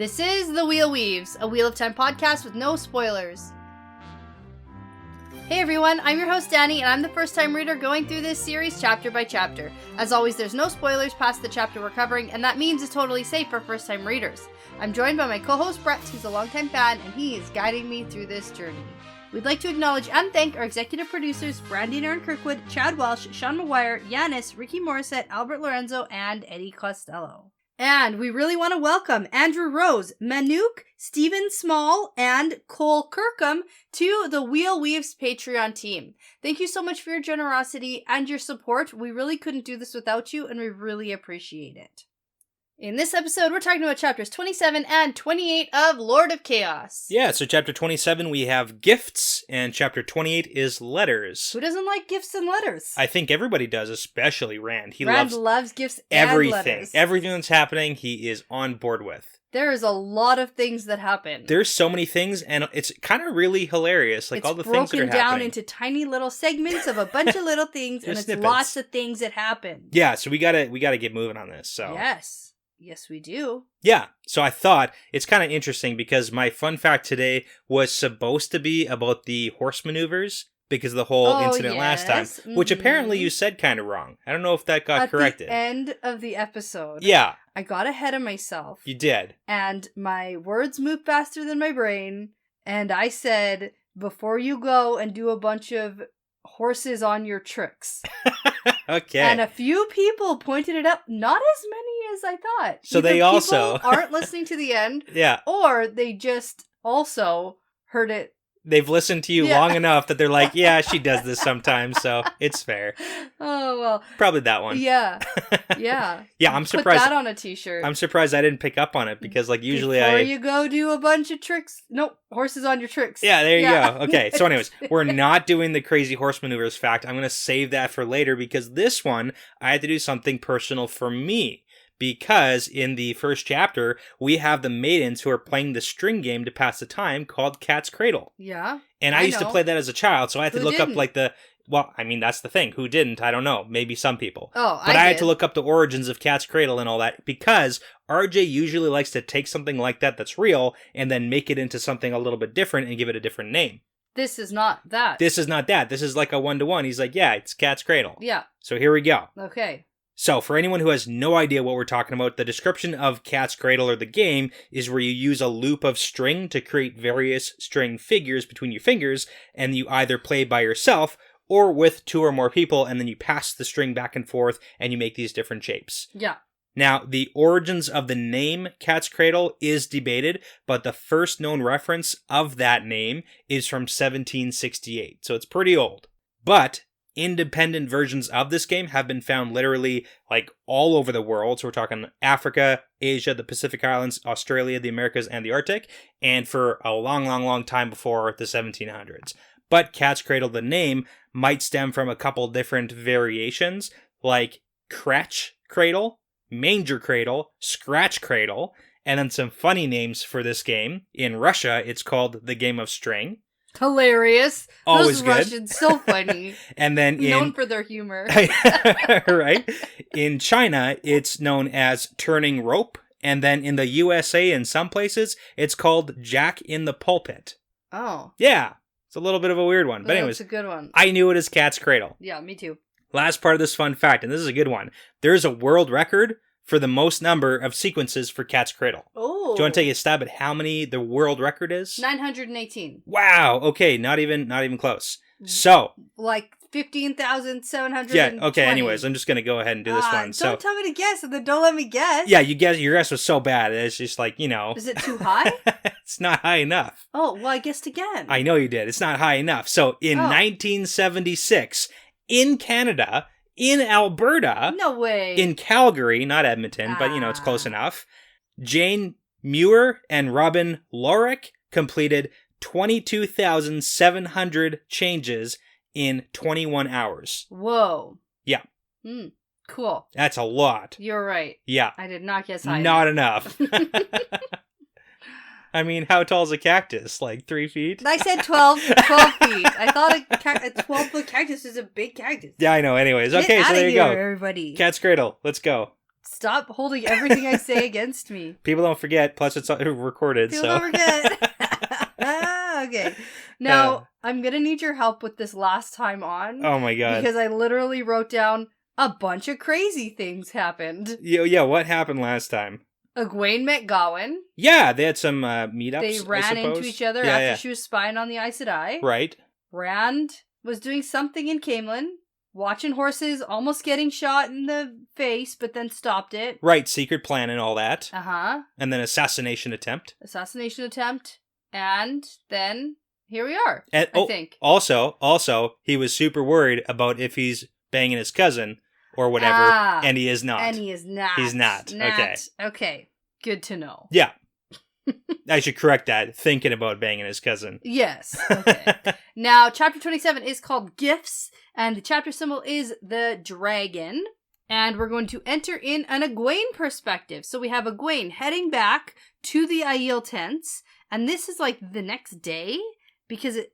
This is The Wheel Weaves, a Wheel of Time podcast with no spoilers. Hey everyone, I'm your host Dani, and I'm the first time reader going through this series chapter by chapter. As always, there's no spoilers past the chapter we're covering, and that means it's totally safe for first time readers. I'm joined by my co-host Brett, who's a longtime fan, and he is guiding me through this journey. We'd like to acknowledge and thank our executive producers, Brandy and Kirkwood, Chad Welsh, Sean McGuire, Yanis, Rikky Morrisette, Albert Lorenzo, and Eddie Costello. And we really want to welcome Andrew Rose, Manook, Stephen Small, and Cole Kirkham to the Wheel Weaves Patreon team. Thank you so much for your generosity and your support. We really couldn't do this without you, and we really appreciate it. In this episode, we're talking about chapters 27 and 28 of Lord of Chaos. Yeah, so chapter 27 we have gifts, and chapter 28 is letters. Who doesn't like gifts and letters? I think everybody does, especially Rand. Rand loves gifts everything. And letters. Everything that's happening, he is on board with. There is a lot of things that happen. There's so many things, and it's kind of really hilarious. Like all the things that are happening. It's broken down into tiny little segments of a bunch of little things, and it's snippets. Lots of things that happen. Yeah, so we gotta get moving on this. So Yes, we do. Yeah, so I thought it's kind of interesting because my fun fact today was supposed to be about the horse maneuvers because of the whole incident last time, which apparently you said kind of wrong. I don't know if that got corrected. At the end of the episode, yeah, I got ahead of myself. You did. And my words moved faster than my brain, and I said, before you go and do a bunch of horses on your tricks. Okay. And a few people pointed it out, not as many as I thought. So either they also aren't listening to the end. Yeah. Or they just also heard it. They've listened to you long enough that they're like, yeah, she does this sometimes, so it's fair. Oh, well. Probably that one. Yeah. Yeah. Yeah, I'm surprised. Put that on a t-shirt. I'm surprised I didn't pick up on it because, like, usually Before you go do a bunch of tricks. Nope, horses on your tricks. Yeah, there you go. Okay, so anyways, we're not doing the crazy horse maneuvers fact. I'm going to save that for later because this one, I had to do something personal for me. Because in the first chapter, we have the maidens who are playing the string game to pass the time called Cat's Cradle. Yeah. And I used to play that as a child, so I had to look up like well, I mean, that's the thing. Who didn't? I don't know. Maybe some people. Oh, But I had to look up the origins of Cat's Cradle and all that because RJ usually likes to take something like that that's real and then make it into something a little bit different and give it a different name. This is not that. This is not that. This is like a one-to-one. He's like, yeah, it's Cat's Cradle. Yeah. So here we go. Okay. So, for anyone who has no idea what we're talking about, the description of Cat's Cradle or the game is where you use a loop of string to create various string figures between your fingers, and you either play by yourself or with two or more people, and then you pass the string back and forth, and you make these different shapes. Yeah. Now, the origins of the name Cat's Cradle is debated, but the first known reference of that name is from 1768, so it's pretty old. But independent versions of this game have been found literally like all over the world. So we're talking Africa, Asia, the Pacific Islands, Australia, the Americas, and the Arctic, and for a long time before the 1700s. But Cat's Cradle, the name, might stem from a couple different variations, like Cratch Cradle, Manger Cradle, Scratch Cradle, and then some funny names for this game. In Russia, it's called the Game of String. Hilarious. Always Those good. Russians, so funny. And then known for their humor. Right? In China, it's known as turning rope. And then in the USA, in some places, it's called Jack in the Pulpit. Oh. Yeah. It's a little bit of a weird one. But anyways, that's a good one. I knew it as Cat's Cradle. Yeah, me too. Last part of this fun fact, and this is a good one. There's a world record for the most number of sequences for Cat's Cradle. Oh. Do you want to take a stab at how many the world record is? 918. Wow. Okay, not even close. So, like 15,720. Yeah, okay, anyways, I'm just going to go ahead and do this one. Don't tell me to guess, and then don't let me guess. Yeah, your guess was so bad. It's just like, Is it too high? It's not high enough. Oh, well, I guessed again. I know you did. It's not high enough. So, in 1976, in Canada, in Alberta. No way. In Calgary, not Edmonton, but, it's close enough. Jane Muir and Robin Lorick completed 22,700 changes in 21 hours. Whoa. Yeah. Cool. That's a lot. You're right. Yeah. I did not guess high Not enough. I mean, how tall is a cactus? Like 3 feet? I said 12 feet. I thought a 12-foot cactus is a big cactus. Yeah, I know. Anyways, Get okay, so outta there you here, go. Everybody. Cat's Cradle. Let's go. Stop holding everything I say against me. People don't forget, plus it's recorded, People don't forget. Okay. Now, I'm going to need your help with this last time on. Oh my god. Because I literally wrote down a bunch of crazy things happened. Yeah, what happened last time? Egwene met Gawain. Yeah, they had some meetups, They ran into each other after she was spying on the Aes Sedai. Right. Rand was doing something in Camelin, watching horses, almost getting shot in the face, but then stopped it. Right, secret plan and all that. Uh-huh. And then assassination attempt. And then here we are, And, I think. Also, he was super worried about if he's banging his cousin or whatever, and he is not. He's not. Okay. Okay. Good to know. Yeah. I should correct that. Thinking about banging his cousin. Yes. Okay. Now, chapter 27 is called Gifts, and the chapter symbol is the dragon. And we're going to enter in an Egwene perspective. So we have Egwene heading back to the Aiel tents, and this is like the next day,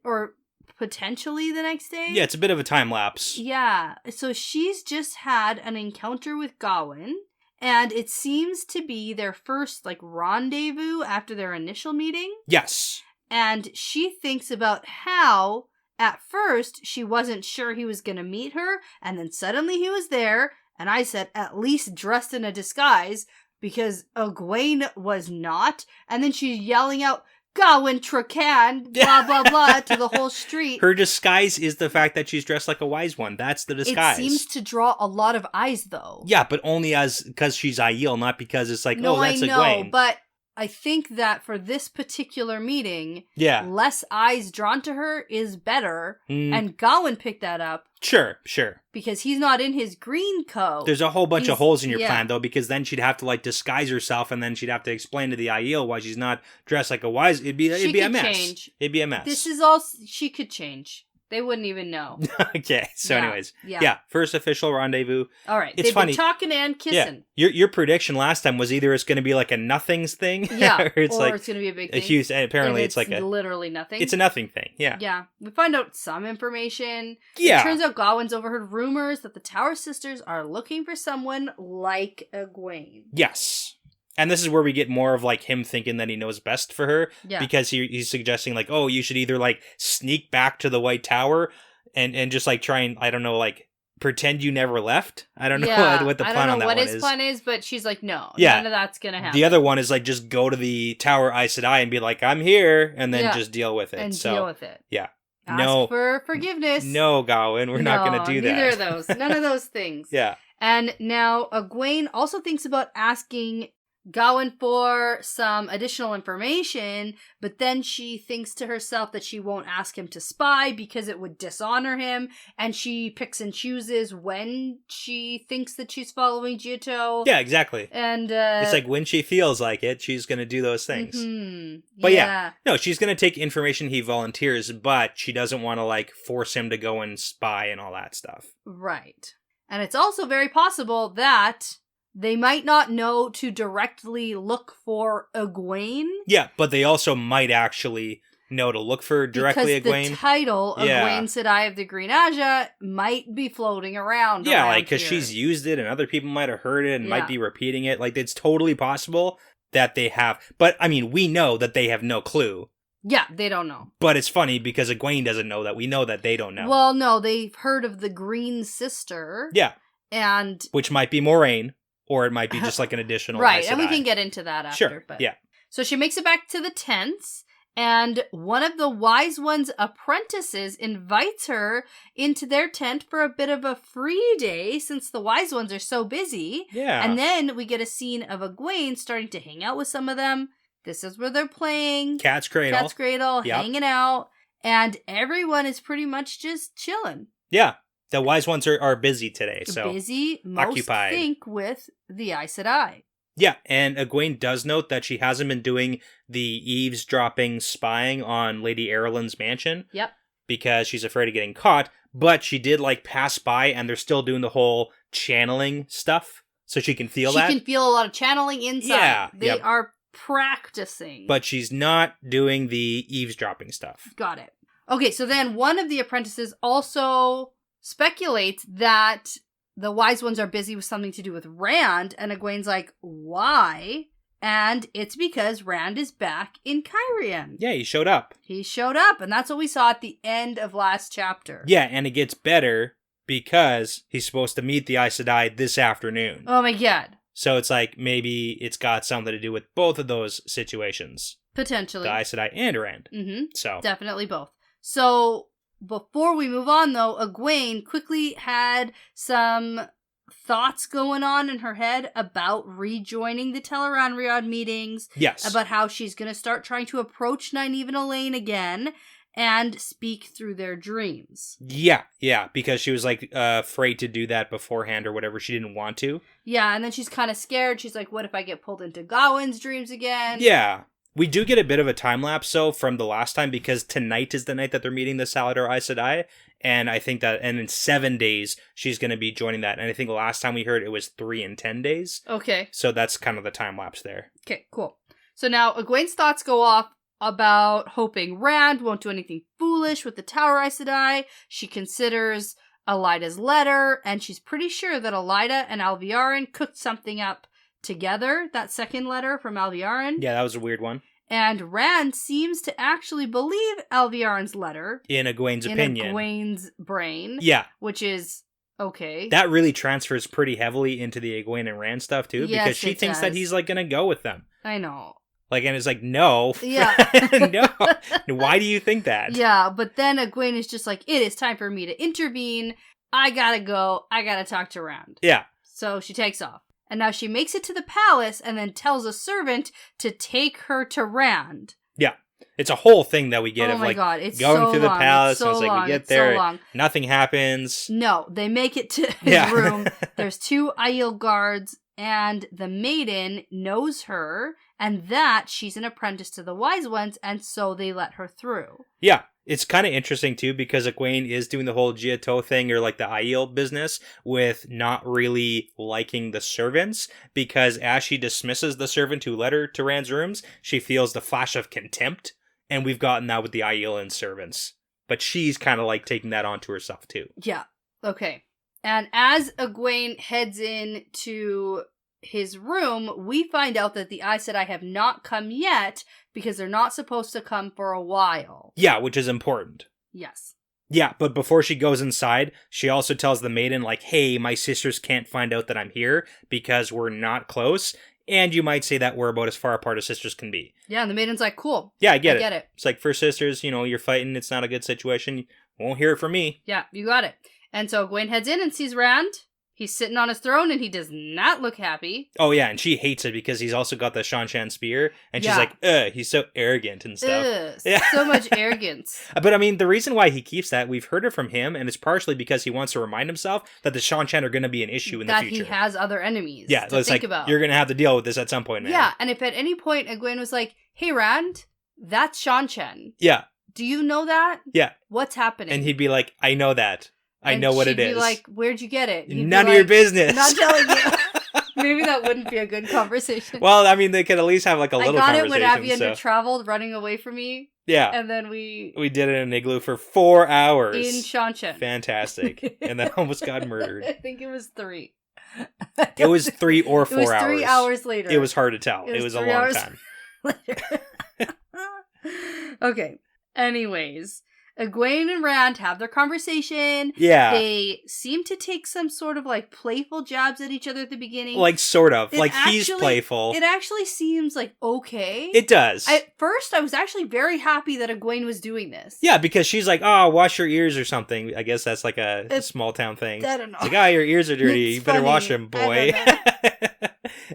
or potentially the next day. Yeah, it's a bit of a time lapse. Yeah. So she's just had an encounter with Gawain, and it seems to be their first like rendezvous after their initial meeting. Yes. And she thinks about how at first she wasn't sure he was going to meet her, and then suddenly he was there, and I said at least dressed in a disguise, because Egwene was not, and then she's yelling out, Gawain Trakan, blah, blah, blah, to the whole street. Her disguise is the fact that she's dressed like a wise one. That's the disguise. It seems to draw a lot of eyes, though. Yeah, but only because she's Aiel, not because it's like, no, that's I know, Egwene. But I think that for this particular meeting, less eyes drawn to her is better, and Gawain picked that up. Sure. Because he's not in his green coat. There's a whole bunch of holes in your plan, though, because then she'd have to, like, disguise herself, and then she'd have to explain to the Aiel why she's not dressed like a wise... It'd be a mess. Change. It'd be a mess. This is all... She could change. They wouldn't even know. Okay, so anyways. Yeah, first official rendezvous. All right, it's funny. Been talking and kissing. Yeah. Your prediction last time was either it's going to be like a nothings thing, or it's going to be a big thing. A huge... Apparently it's like literally nothing. It's a nothing thing, yeah. Yeah, we find out some information. Yeah. It turns out Gawain's overheard rumors that the Tower Sisters are looking for someone like Egwene. Yes. And this is where we get more of, like, him thinking that he knows best for her. Yeah. Because he's suggesting, like, oh, you should either, like, sneak back to the White Tower and just, like, try and, I don't know, like, pretend you never left. I don't know what the plan on that one is. I don't know what his plan is, but she's like, no, none of that's gonna happen. The other one is, like, just go to the Tower Aes Sedai and be like, I'm here, and then just deal with it. Deal with it. Yeah. Ask for forgiveness. No, Gawain, we're not gonna do that. Neither of those. None of those things. Yeah. And now Egwene also thinks about asking Gawain for some additional information, but then she thinks to herself that she won't ask him to spy because it would dishonor him, and she picks and chooses when she thinks that she's following Giotto. Yeah, exactly. And it's like when she feels like it, she's going to do those things. Mm-hmm. But no, she's going to take information he volunteers, but she doesn't want to, like, force him to go and spy and all that stuff. Right. And it's also very possible that they might not know to directly look for Egwene. Yeah, but they also might actually know to look for directly because Egwene. The title, Egwene Sedai of the Green Aja, might be floating around. Yeah, like, because she's used it and other people might have heard it and might be repeating it. Like, it's totally possible that they have. But, I mean, we know that they have no clue. Yeah, they don't know. But it's funny because Egwene doesn't know that. We know that they don't know. Well, no, they've heard of the Green Sister. Yeah. And which might be Moraine. Or it might be just like an additional right, Aes and we Sedai. can get into that after. Sure, but. yeah. So she makes it back to the tents, and one of the Wise One's apprentices invites her into their tent for a bit of a free day, since the Wise Ones are so busy. Yeah. And then we get a scene of Egwene starting to hang out with some of them. This is where they're playing. Cat's Cradle. Yep. Hanging out. And everyone is pretty much just chilling. Yeah. The Wise Ones are busy today, so busy, occupied. Think with the Aes Sedai. Yeah, and Egwene does note that she hasn't been doing the eavesdropping spying on Lady Erlen's mansion. Yep. Because she's afraid of getting caught, but she did, like, pass by, and they're still doing the whole channeling stuff, so she can feel that. She can feel a lot of channeling inside. Yeah. They are practicing. But she's not doing the eavesdropping stuff. Got it. Okay, so then one of the apprentices also speculates that the wise ones are busy with something to do with Rand, and Egwene's like, why? And it's because Rand is back in Cairhien. Yeah, he showed up. He showed up, and that's what we saw at the end of last chapter. Yeah, and it gets better because he's supposed to meet the Aes Sedai this afternoon. Oh my god. So it's like maybe it's got something to do with both of those situations. Potentially. The Aes Sedai and Rand. Mm-hmm. So definitely both. So before we move on, though, Egwene quickly had some thoughts going on in her head about rejoining the Tel'aran'rhiod meetings. Yes. About how she's going to start trying to approach Nynaeve and Elaine again and speak through their dreams. Yeah, because she was like afraid to do that beforehand or whatever. She didn't want to. Yeah, and then she's kind of scared. She's like, what if I get pulled into Gawain's dreams again? Yeah. We do get a bit of a time lapse, though, from the last time, because tonight is the night that they're meeting the Saladar Aes Sedai, and I think that, and in 7 days, she's going to be joining that, and I think last time we heard it was 3 and 10 days. Okay. So that's kind of the time lapse there. Okay, cool. So now Egwene's thoughts go off about hoping Rand won't do anything foolish with the Tower Aes Sedai. She considers Elida's letter, and she's pretty sure that Elida and Alviarin cooked something up together, that second letter from Alviarin. Yeah, that was a weird one. And Rand seems to actually believe Alviarin's letter. In Egwene's opinion. In Egwene's brain. Yeah. Which is okay. That really transfers pretty heavily into the Egwene and Rand stuff, too, yes, because she thinks that he's, like, gonna go with them. I know. Like, and it's like, no. Yeah. No. Why do you think that? Yeah, but then Egwene is just like, it is time for me to intervene. I gotta go. I gotta talk to Rand. Yeah. So she takes off. And now she makes it to the palace and then tells a servant to take her to Rand. Yeah. It's a whole thing that we get of, my like, God, it's going so through the long. palace, It's so and it's like, long. we get It's there, so long. nothing happens. No, they make it to his room. There's 2 Aiel guards, and the maiden knows her, and that she's an apprentice to the Wise Ones, and so they let her through. Yeah. It's kind of interesting, too, because Egwene is doing the whole Giotto thing, or like the Aiel business, with not really liking the servants, because as she dismisses the servant who led her to Rand's rooms, she feels the flash of contempt, and we've gotten that with the Aiel and servants. But she's kind of like taking that onto herself, too. Yeah. Okay. And as Egwene heads in to his room, we find out that the Aes Sedai have not come yet because they're not supposed to come for a while. Yeah, which is important. Yes. Yeah, but before she goes inside, she also tells the maiden, like, hey, my sisters can't find out that I'm here because we're not close. And you might say that we're about as far apart as sisters can be. Yeah, and the maiden's like, cool. Yeah, I get it. It's like, for sisters, you know, you're fighting, it's not a good situation. You won't hear it from me. Yeah, you got it. And so Egwene heads in and sees Rand. He's sitting on his throne and he does not look happy. Oh, yeah, and she hates it because he's also got the Shan spear. And she's like, he's so arrogant and stuff. Yeah. So much arrogance. But I mean, the reason why he keeps that, we've heard it from him, and it's partially because he wants to remind himself that the Shan are going to be an issue in the future. That he has other enemies to think like, about. You're going to have to deal with this at some point, man. Yeah, and if at any point Egwene was like, hey, Rand, that's Shan. Yeah. Do you know that? Yeah. What's happening? And he'd be like, I know that. I know what it is. She'd be like, where'd you get it? None of your business. Not telling you. Maybe that wouldn't be a good conversation. Well, I mean, they could at least have like a little conversation. I got it when Avienda traveled running away from me. Yeah. And then we did it in an igloo for 4 hours. In Shan. Fantastic. And then almost got murdered. I think it was 3. It was 3 or 4 hours. It was 3 hours later. It was hard to tell. It was a long time. Okay. Anyways, Egwene and Rand have their conversation. Yeah. They seem to take some sort of like playful jabs at each other at the beginning. Like sort of. Like he's playful. It actually seems like okay. It does. At first, I was actually very happy that Egwene was doing this. Yeah, because she's like, oh, wash your ears or something. I guess that's like a small town thing. I don't know. It's like, your ears are dirty. You better wash them, boy.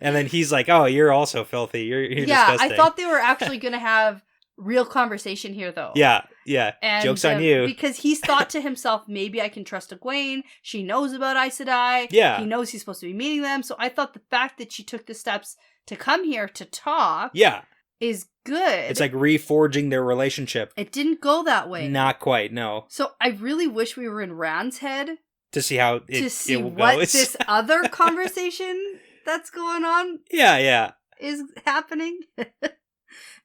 And then he's like, oh, you're also filthy. You're disgusting. I thought they were actually going to have real conversation here, though. Yeah. And, joke's on you. Because he's thought to himself, maybe I can trust Egwene. She knows about Aes Sedai. Yeah. He knows he's supposed to be meeting them. So I thought the fact that she took the steps to come here to talk is good. It's like reforging their relationship. It didn't go that way. Not quite, no. So I really wish we were in Rand's head. To see how it To see it what goes. this other conversation that's going on is happening.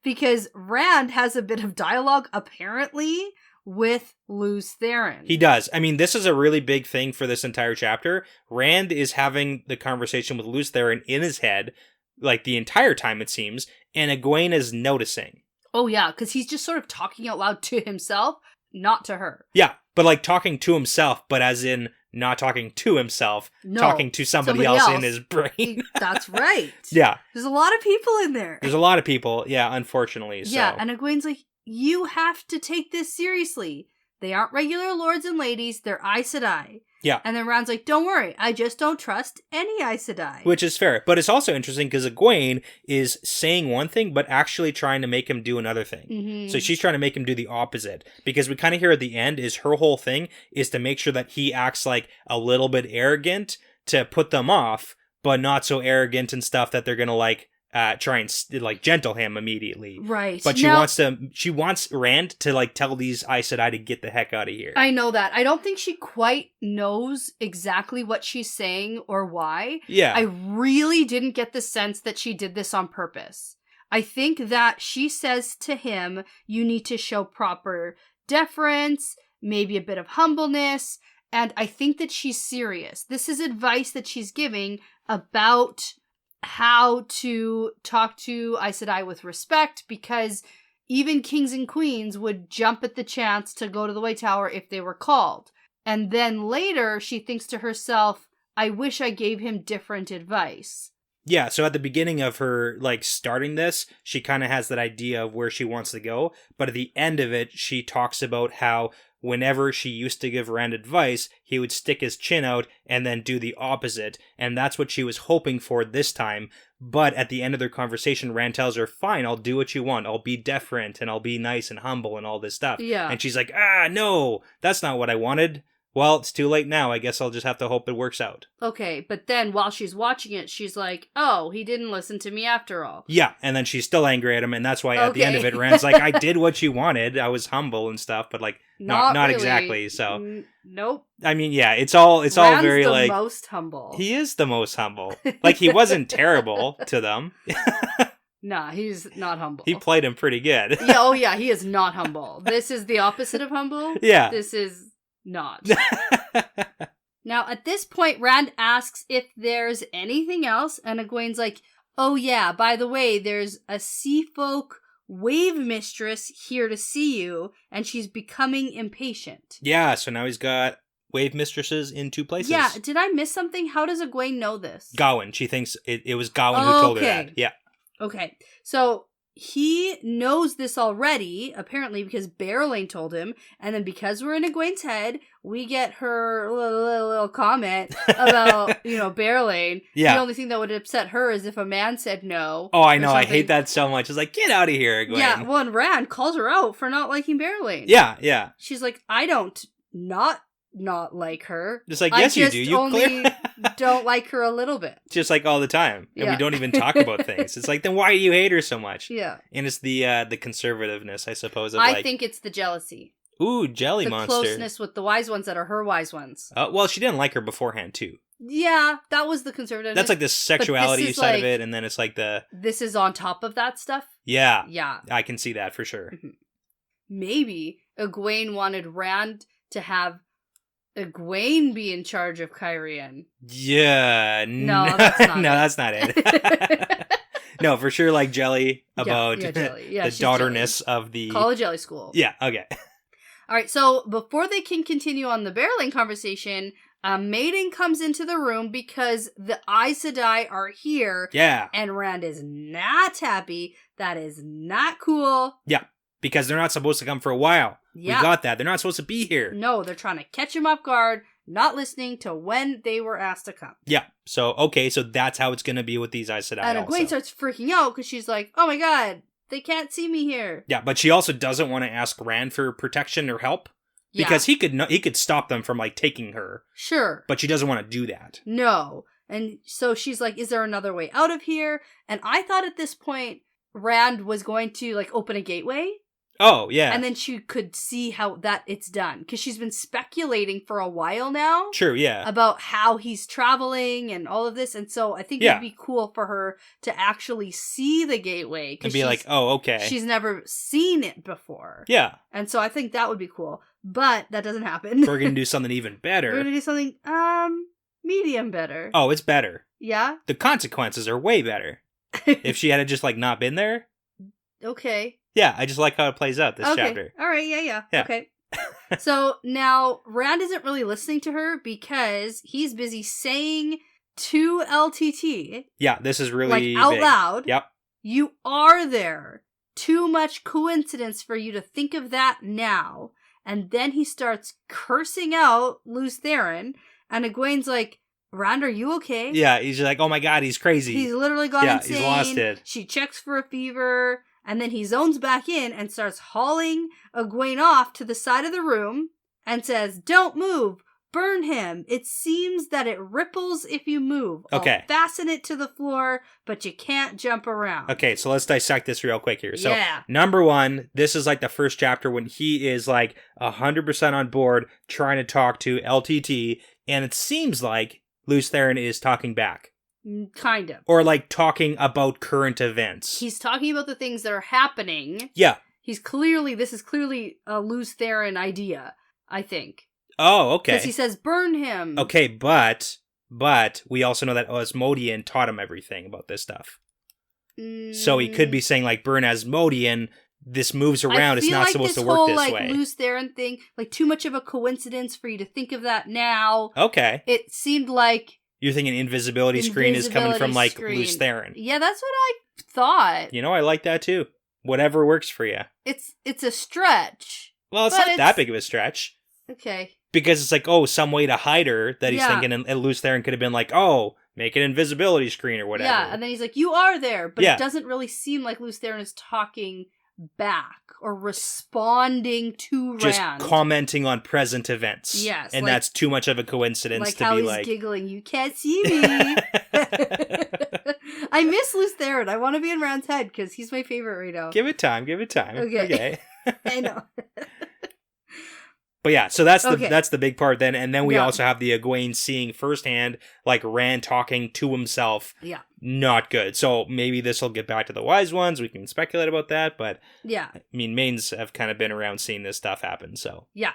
Because Rand has a bit of dialogue, apparently, with Luce Theron. He does. I mean, this is a really big thing for this entire chapter. Rand is having the conversation with Luce Theron in his head, like the entire time it seems, and Egwene is noticing. Oh yeah, because he's just sort of talking out loud to himself, not to her. Yeah, but like talking to himself, but as in not talking to himself, talking to somebody else in his brain. That's right. Yeah. There's a lot of people in there. There's a lot of people, yeah, unfortunately. Yeah, so. and Egwene's like, you have to take this seriously. They aren't regular lords and ladies, they're Aes Sedai. Yeah. And then Rand's like, don't worry, I just don't trust any Aes Sedai. Which is fair. But it's also interesting because Egwene is saying one thing, but actually trying to make him do another thing. Mm-hmm. So she's trying to make him do the opposite. Because we kind of hear at the end is her whole thing is to make sure that he acts like a little bit arrogant to put them off, but not so arrogant and stuff that they're going to like try and like gentle him immediately. Right. But she wants Rand to like tell these Aes Sedai to get the heck out of here. I know that. I don't think she quite knows exactly what she's saying or why. Yeah. I really didn't get the sense that she did this on purpose. I think that she says to him, you need to show proper deference, maybe a bit of humbleness, and I think that she's serious. This is advice that she's giving about how to talk to Aes Sedai with respect, because even kings and queens would jump at the chance to go to the White Tower if they were called. And then later, she thinks to herself, I wish I gave him different advice. Yeah, so at the beginning of her, like, starting this, she kind of has that idea of where she wants to go, but at the end of it, she talks about how whenever she used to give Rand advice, he would stick his chin out and then do the opposite, and that's what she was hoping for this time. But at the end of their conversation, Rand tells her, fine, I'll do what you want. I'll be deferent, and I'll be nice and humble and all this stuff. Yeah. And she's like, no, that's not what I wanted. Well, it's too late now. I guess I'll just have to hope it works out. Okay, but then while she's watching it, she's like, oh, he didn't listen to me after all. Yeah, and then she's still angry at him, and that's why at the end of it, Rand's like, I did what you wanted. I was humble and stuff, but like, not really. exactly, so. Nope. I mean, yeah, it's all very the like. most humble. He is the most humble. Like, he wasn't terrible to them. Nah, he's not humble. He played him pretty good. Yeah, oh yeah, he is not humble. This is the opposite of humble. Yeah. This is not. Now, at this point, Rand asks if there's anything else, and Egwene's like, oh yeah, by the way, there's a sea folk wave mistress here to see you, and she's becoming impatient. Yeah, so now he's got wave mistresses in 2 places. Yeah, did I miss something? How does Egwene know this? Gawain. She thinks it was Gawain who told her that. Yeah. Okay, so he knows this already, apparently, because Berylane told him, and then because we're in Egwene's head, we get her little comment about, Berylane. Yeah. The only thing that would upset her is if a man said no. Oh, I know, I hate that so much. It's like, get out of here, Egwene. Yeah, well, and Rand calls her out for not liking Berylane. Yeah. She's like, I don't not like her. Just like, yes, you do. You only don't like her a little bit. Just like all the time. And we don't even talk about things. It's like, then why do you hate her so much? Yeah. And it's the conservativeness, I suppose. Of I think it's the jealousy. Ooh, jelly the monster. The closeness with the wise ones that are her wise ones. Well, she didn't like her beforehand, too. Yeah, that was the conservative. That's like the sexuality side of it, and then it's like the... This is on top of that stuff? Yeah. Yeah. I can see that for sure. Mm-hmm. Maybe Egwene wanted Rand to have Egwene be in charge of Cairhien. Yeah. No, that's not no, that's not it. No, for sure, like Jelly about Jelly. Yeah, the daughterness of the... Call a Jelly School. Yeah, okay. All right, so before they can continue on the Berylane conversation, a maiden comes into the room because the Aes Sedai are here. Yeah. And Rand is not happy. That is not cool. Yeah, because they're not supposed to come for a while. Yeah. We got that. They're not supposed to be here. No, they're trying to catch him off guard, not listening to when they were asked to come. Yeah, so that's how it's going to be with these Aes Sedai and Egwene starts freaking out because she's like, oh my god, they can't see me here. Yeah, but she also doesn't want to ask Rand for protection or help. Because he could stop them from, like, taking her. Sure. But she doesn't want to do that. No. And so she's like, is there another way out of here? And I thought at this point, Rand was going to, like, open a gateway. Oh, yeah. And then she could see how that it's done. Because she's been speculating for a while now. True, yeah. About how he's traveling and all of this. And so I think it'd be cool for her to actually see the gateway. And be like, oh, okay. She's never seen it before. Yeah. And so I think that would be cool. But that doesn't happen. We're going to do something even better. We're going to do something, medium better. Oh, it's better. Yeah? The consequences are way better. If she had just, like, not been there. Okay. Yeah, I just like how it plays out, this chapter. All right, yeah. Okay. So now, Rand isn't really listening to her because he's busy saying to LTT. Yeah, this is really like, out big. loud. Yep. You are there. Too much coincidence for you to think of that now. And then he starts cursing out Lews Therin, and Egwene's like, Rand, are you okay? Yeah, he's like, oh my god, he's crazy. He's literally gone insane. He's lost it. She checks for a fever, and then he zones back in and starts hauling Egwene off to the side of the room and says, don't move. Burn him. It seems that it ripples if you move. Okay. I'll fasten it to the floor, but you can't jump around. Okay, so let's dissect this real quick here. So, yeah. Number one, this is like the first chapter when he is like 100% on board trying to talk to LTT, and it seems like Lews Therin is talking back. Kind of. Or like talking about current events. He's talking about the things that are happening. Yeah. This is clearly a Lews Therin idea, I think. Oh, okay. Because he says, burn him. Okay, but we also know that Asmodean taught him everything about this stuff. So he could be saying, like, burn Asmodean, this moves around, it's not like supposed to work this way. I feel like this whole, Lews Therin thing, like, too much of a coincidence for you to think of that now. Okay. It seemed like... You're thinking invisibility screen is coming from, like, Lews Therin. Yeah, that's what I thought. You know, I like that, too. Whatever works for you. It's a stretch. Well, it's not that big of a stretch. Okay. Because it's like, oh, some way to hide her that he's thinking, and Lews Therin could have been like, oh, make an invisibility screen or whatever. Yeah, and then he's like, you are there, but it doesn't really seem like Lews Therin is talking back or responding to Rand. Just commenting on present events. Yes. And that's too much of a coincidence to be like... Like how he's giggling, you can't see me. I miss Lews Therin. I want to be in Rand's head because he's my favorite right now. Give it time. Okay. I know. But yeah, so that's the big part then. And then we also have the Egwene seeing firsthand, like, Rand talking to himself. Yeah. Not good. So maybe this will get back to the wise ones. We can speculate about that. But yeah, I mean, maidens have kind of been around seeing this stuff happen. So yeah.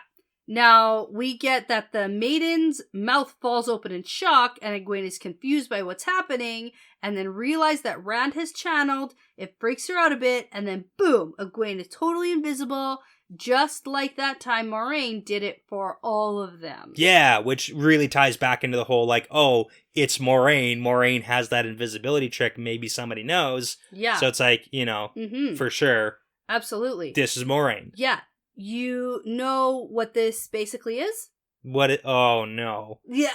Now we get that the maiden's mouth falls open in shock, and Egwene is confused by what's happening, and then realize that Rand has channeled. It freaks her out a bit, and then boom, Egwene is totally invisible. Just like that time Moiraine did it for all of them. Yeah, which really ties back into the whole, like, oh, it's Moiraine. Moiraine has that invisibility trick. Maybe somebody knows. Yeah. So it's like, you know, for sure. Absolutely. This is Moiraine. Yeah. You know what this basically is? Oh, no. Yeah.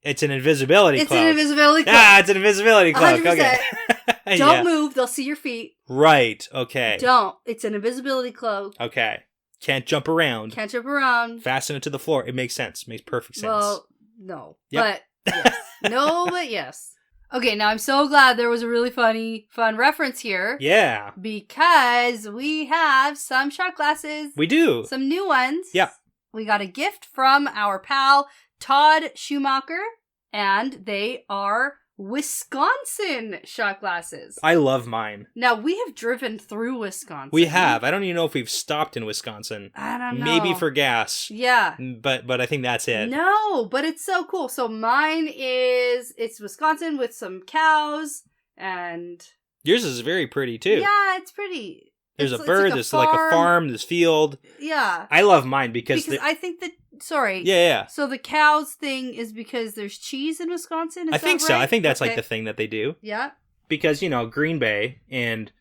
It's an invisibility cloak. It's an invisibility cloak. Ah, it's an invisibility cloak. 100%. Okay. Don't move. They'll see your feet. Right. Okay. Don't. It's an invisibility cloak. Okay. Can't jump around. Fasten it to the floor. It makes sense. Makes perfect sense. Well, no. Yep. But yes. No, but yes. Okay, now I'm so glad there was a really fun reference here. Yeah. Because we have some shot glasses. We do. Some new ones. Yep. We got a gift from our pal, Todd Schumacher, and they are Wisconsin shot glasses. I love mine. Now, we have driven through Wisconsin. We have. I don't even know if we've stopped in Wisconsin. I don't know. Maybe for gas. Yeah. But I think that's it. No, but it's so cool. So mine it's Wisconsin with some cows, and... Yours is very pretty, too. Yeah, it's pretty. There's a bird, there's like a farm, there's field. Yeah. I love mine because I think that... Sorry. Yeah. So the cows thing is because there's cheese in Wisconsin? I think so. I think that's like the thing that they do. Yeah. Because, Green Bay and,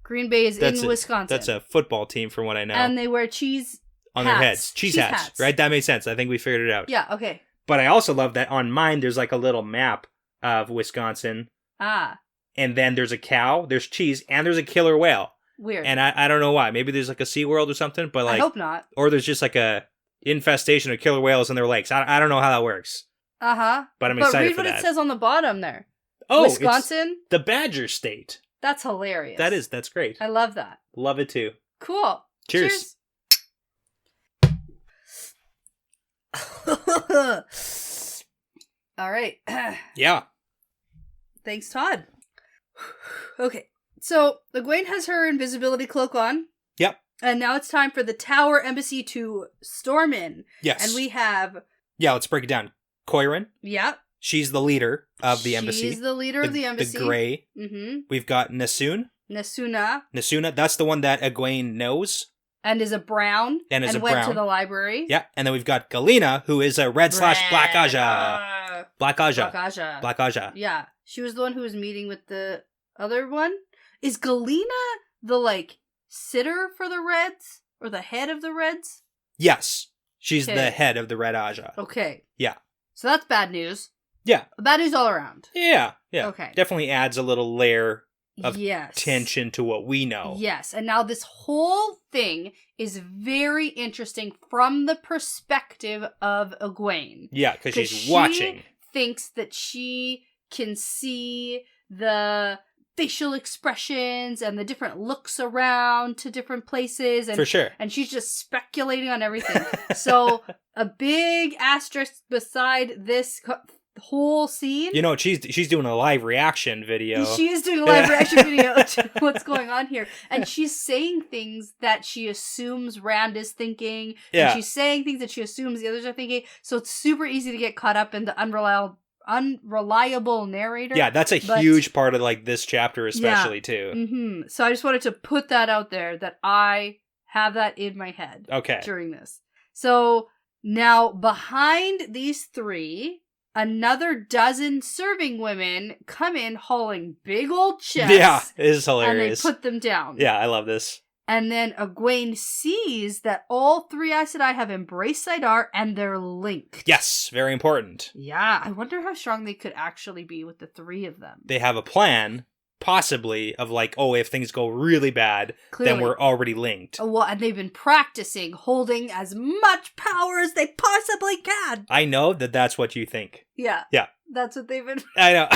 Green Bay is in Wisconsin. That's a football team from what I know. And they wear cheese on their heads. Cheese hats. Right? That makes sense. I think we figured it out. Yeah, okay. But I also love that on mine there's like a little map of Wisconsin. Ah. And then there's a cow, there's cheese, and there's a killer whale. Weird. And I don't know why. Maybe there's like a SeaWorld or something, but like... I hope not. Or there's just like a infestation of killer whales in their lakes. I don't know how that works. Uh-huh. But I'm excited for that. But read what it says on the bottom there. Oh, Wisconsin? It's the Badger State. That's hilarious. That's great. I love that. Love it too. Cool. Cheers. All right. Yeah. Thanks, Todd. Okay. So, Egwene has her invisibility cloak on. Yep. And now it's time for the Tower Embassy to storm in. Yes. And we have... Yeah, let's break it down. Coirin. Yep. She's the leader of the embassy. She's the leader of the embassy. The Grey. Mm-hmm. We've got Nesuna. Nesuna. That's the one that Egwene knows. And is a brown. And went to the library. Yeah. And then we've got Galena, who is a red/black Aja. Black Aja. Yeah. She was the one who was meeting with the other one. Is Galena the, sitter for the Reds? Or the head of the Reds? Yes. She's the head of the Red Aja. Okay. Yeah. So that's bad news. Yeah. Bad news all around. Yeah. Yeah. Okay. Definitely adds a little layer of yes. tension to what we know. Yes. And now this whole thing is very interesting from the perspective of Egwene. Yeah, because she's watching. Thinks that she can see the facial expressions and the different looks around to different places. And, for sure. And she's just speculating on everything. So a big asterisk beside this whole scene. You know, she's doing a live reaction video. She is doing a live reaction video to what's going on here. And she's saying things that she assumes Rand is thinking. Yeah. And she's saying things that she assumes the others are thinking. So it's super easy to get caught up in the unreliable narrator. Yeah, that's a huge part of this chapter especially too. Mm-hmm. So I just wanted to put that out there that I have that in my head during this. So now behind these three, another dozen serving women come in hauling big old chests. Yeah, it is hilarious. And they put them down. Yeah, I love this. And then Egwene sees that all three Aes Sedai have embraced Saidar and they're linked. Yes, very important. Yeah, I wonder how strong they could actually be with the three of them. They have a plan, possibly, of if things go really bad, then we're already linked. Well, and they've been practicing holding as much power as they possibly can. I know that's what you think. Yeah. Yeah. That's what they've been... I know.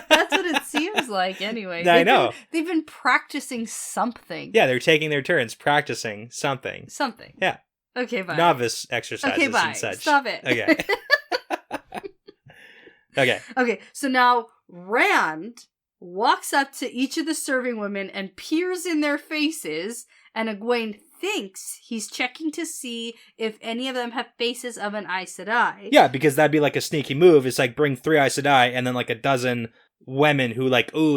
That's what it seems like, anyway. I know. They've been practicing something. Yeah, they're taking their turns practicing something. Something. Yeah. Okay, bye. Novice exercises and such. Stop it. Okay. Okay. Okay, so now Rand walks up to each of the serving women and peers in their faces, and Egwene thinks he's checking to see if any of them have faces of an Aes Sedai. Yeah, because that'd be a sneaky move. It's bring 3 Aes Sedai and then a dozen women who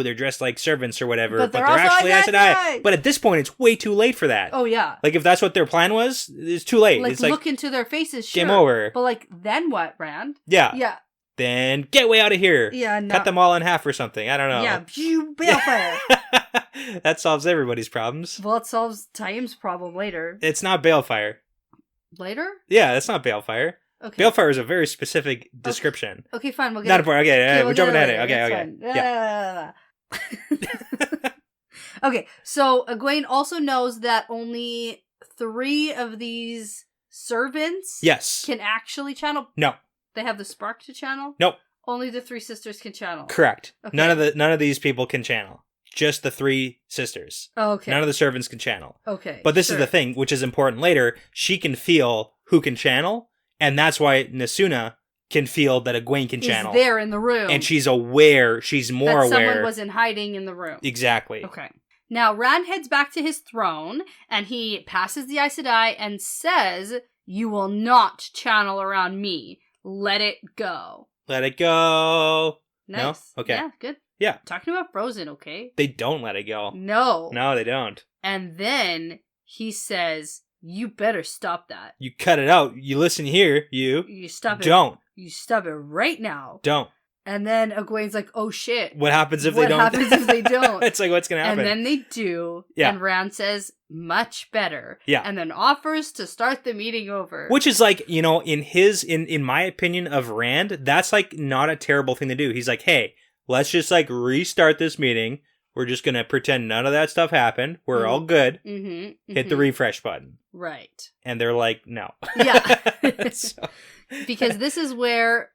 they're dressed like servants or whatever, but they're actually Aes Sedai. But at this point, it's way too late for that. Oh, yeah. If that's what their plan was, it's too late. It's look into their faces, sure. Game over. But then what, Rand? Yeah. Yeah. Then get way out of here. Yeah, no. Cut them all in half or something. I don't know. Yeah, balefire. That solves everybody's problems. Well, it solves Taim's problem later. It's not balefire. Later? Yeah, that's not balefire. Okay. Balefire is a very specific description. Okay, fine. We'll get not a part. Okay, we're jumping ahead. Okay. Yeah. Okay, so Egwene also knows that only 3 of these servants can actually channel. No. They have the spark to channel? Nope. Only the 3 sisters can channel. Correct. Okay. None of these people can channel. Just the 3 sisters. Oh, okay. None of the servants can channel. Okay. But this is the thing, which is important later. She can feel who can channel, and that's why Nesuna can feel that Egwene can channel. Is there in the room. And she's aware, she's more aware. Someone was in hiding in the room. Exactly. Okay. Now, Rand heads back to his throne, and he passes the Aes Sedai and says, "You will not channel around me. Let it go." Let it go. Nice. No? Okay. Yeah, good. Yeah. Talking about Frozen, okay? They don't let it go. No. No, they don't. And then he says, "You better stop that. You cut it out. You listen here, you. You stop it. Don't. You stop it right now. Don't." And then Egwene's like, "Oh shit. What happens if they don't? What happens if they don't?" It's what's going to happen? And then they do. Yeah. And Rand says, "Much better." Yeah. And then offers to start the meeting over. Which is in my opinion of Rand, that's not a terrible thing to do. He's like, hey, let's just restart this meeting. We're just going to pretend none of that stuff happened. We're all good. Hit the refresh button. Right. And they're like, no. Yeah. Because this is where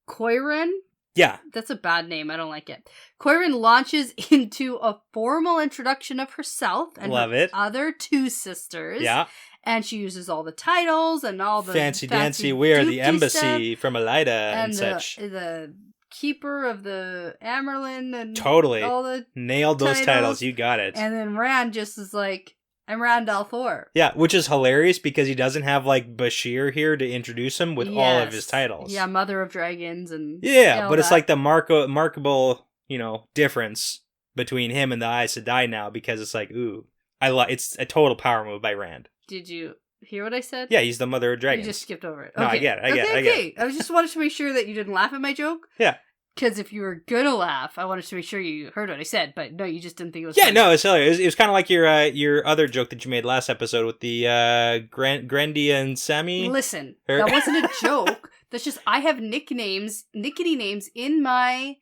Coirin Yeah. That's a bad name. I don't like it. Coirin launches into a formal introduction of herself and Love her it. other two sisters. Yeah. And she uses all the titles and all the Fancy dancy, we are the embassy stuff, from Elida and the, such. The keeper of the Amerlin and Totally. all the Nailed those titles. You got it. And then Rand just is like, I'm Rand al'Thor. Yeah, which is hilarious because he doesn't have like Bashir here to introduce him with all of his titles. Yeah, Mother of Dragons and but it's like the markable, difference between him and the Aes Sedai now because it's like, ooh, it's a total power move by Rand. Did you hear what I said? Yeah, he's the Mother of Dragons. You just skipped over it. No, Okay. I get it. I just wanted to make sure that you didn't laugh at my joke. Yeah. Because if you were gonna laugh, I wanted to make sure you heard what I said, but no, you just didn't think it was funny. No, it's hilarious. It was kind of like your other joke that you made last episode with the Brandy and Sammy. Listen, that wasn't a joke. That's just, I have nickety names in my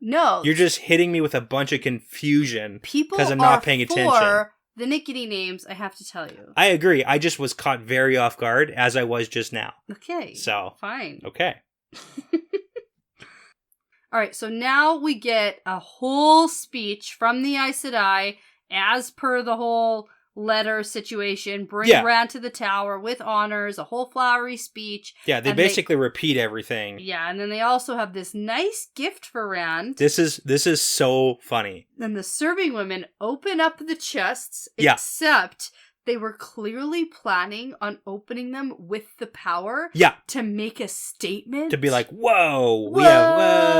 notes. You're just hitting me with a bunch of confusion People because I'm not paying attention. The nickety names, I have to tell you. I agree. I just was caught very off guard, as I was just now. Okay. So. Fine. Okay. All right, so now we get a whole speech from the Aes Sedai as per the whole letter situation. Bring Rand to the tower with honors, a whole flowery speech. Yeah, they basically repeat everything. Yeah, and then they also have this nice gift for Rand. This is so funny. Then the serving women open up the chests, except they were clearly planning on opening them with the power to make a statement. To be like, whoa,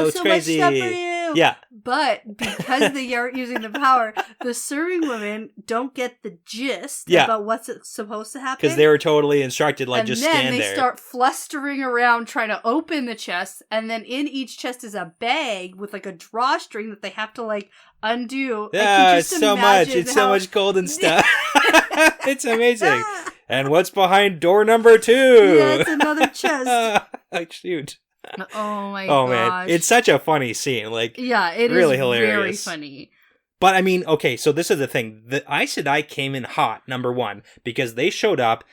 it's so crazy. Much stuff for you. Yeah. But because they aren't using the power, the serving women don't get the gist about what's supposed to happen. Because they were totally instructed, just stand there. And then they start flustering around trying to open the chest, and then in each chest is a bag with a drawstring that they have to undo. Yeah, it's so much. It's so much gold and stuff. It's amazing. And what's behind door number 2? Yeah, it's another chest. Shoot. Oh my gosh. Man. It's such a funny scene. It really is hilarious. Very funny. But I mean, okay, so this is the thing. The Aes Sedai came in hot, number 1, because they showed up,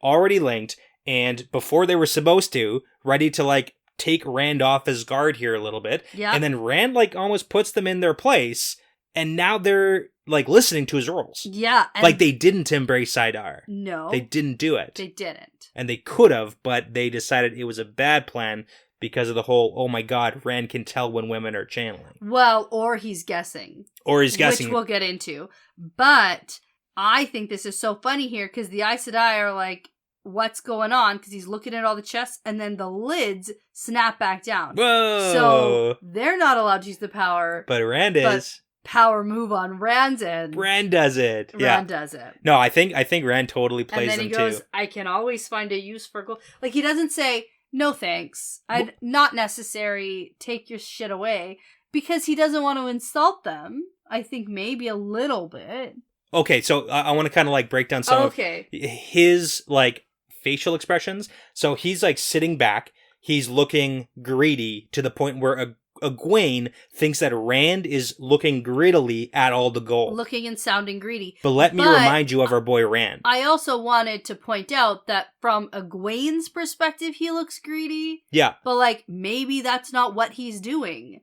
already linked, and before they were supposed to, ready to, take Rand off his guard here a little bit. Yeah. And then Rand, almost puts them in their place, and now they're, listening to his rules. Yeah. They didn't embrace Saidar. No. They didn't do it. They didn't. And they could have, but they decided it was a bad plan because of the whole, oh my god, Rand can tell when women are channeling. Well, or he's guessing. Which we'll get into. But I think this is so funny here because the Aes Sedai are like, what's going on? Because he's looking at all the chests and then the lids snap back down. Whoa! So they're not allowed to use the power. But Rand is. Power move on Rand's end. Rand does it. Rand does it. No, I think Rand totally plays them too. And then he goes, I can always find a use for gold. He doesn't say, no thanks. Not necessary. Take your shit away. Because he doesn't want to insult them. I think maybe a little bit. Okay, so I want to kind of break down some of his facial expressions. So he's sitting back. He's looking greedy to the point where Egwene thinks that Rand is looking greedily at all the gold. Looking and sounding greedy. But let me remind you of our boy Rand. I also wanted to point out that from Egwene's perspective, he looks greedy. Yeah. But maybe that's not what he's doing.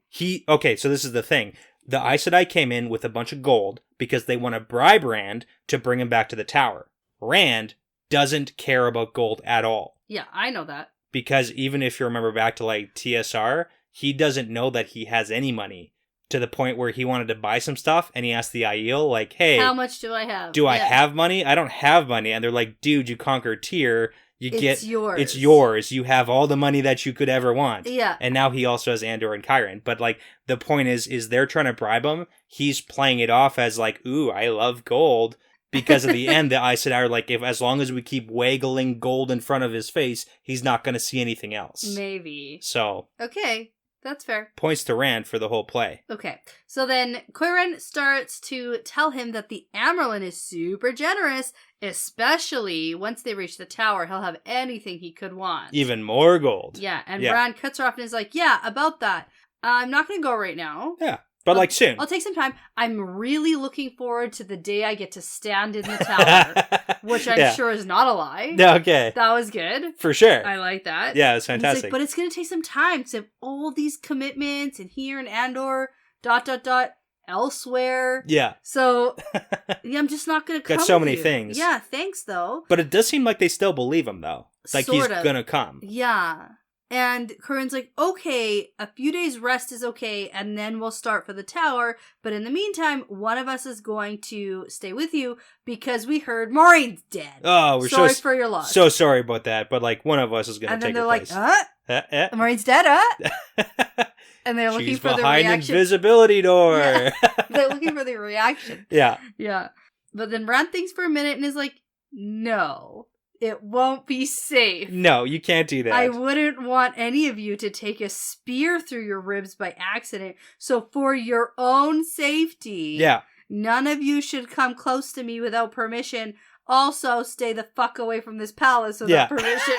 Okay, so this is the thing. The Aes Sedai came in with a bunch of gold because they want to bribe Rand to bring him back to the tower. Rand doesn't care about gold at all. Yeah, I know that. Because even if you remember back to TSR, he doesn't know that he has any money to the point where he wanted to buy some stuff and he asked the Aiel, hey, how much do I have? Do I have money? I don't have money. And they're like, dude, you conquered Tyr. It's yours. It's yours. You have all the money that you could ever want. Yeah. And now he also has Andor and Chiron. But the point is they're trying to bribe him. He's playing it off as ooh, I love gold. Because at the end, the Aes Sedai are as long as we keep waggling gold in front of his face, he's not going to see anything else. Maybe. So. Okay. That's fair. Points to Rand for the whole play. Okay. So then Coirin starts to tell him that the Amerlin is super generous, especially once they reach the tower. He'll have anything he could want. Even more gold. Yeah. And Rand cuts her off and is like, yeah, about that. I'm not going to go right now. Yeah. But like soon. I'll take some time. I'm really looking forward to the day I get to stand in the tower, which I'm sure is not a lie. Okay. That was good. For sure. I like that. Yeah, it's fantastic. Like, but it's going to take some time to have all these commitments and here in Andor, ... elsewhere. Yeah. So, I'm just not going to come. Got so with many you. things. Yeah, thanks though. But it does seem like they still believe him though. Like Sort he's of. gonna come. Yeah. And Corinne's like, okay, a few days rest is okay, and then we'll start for the tower. But in the meantime, one of us is going to stay with you because we heard Maureen's dead. Oh, we're sorry for your loss. So sorry about that, but like one of us is gonna take her place. And then they're like, Maureen's dead, And they're looking She's for the behind reaction. invisibility door. Yeah. They're looking for the reaction. Yeah. Yeah. But then Rand thinks for a minute and is like, no, it won't be safe. No, you can't do that. I wouldn't want any of you to take a spear through your ribs by accident. So for your own safety, none of you should come close to me without permission. Also, stay the fuck away from this palace without permission.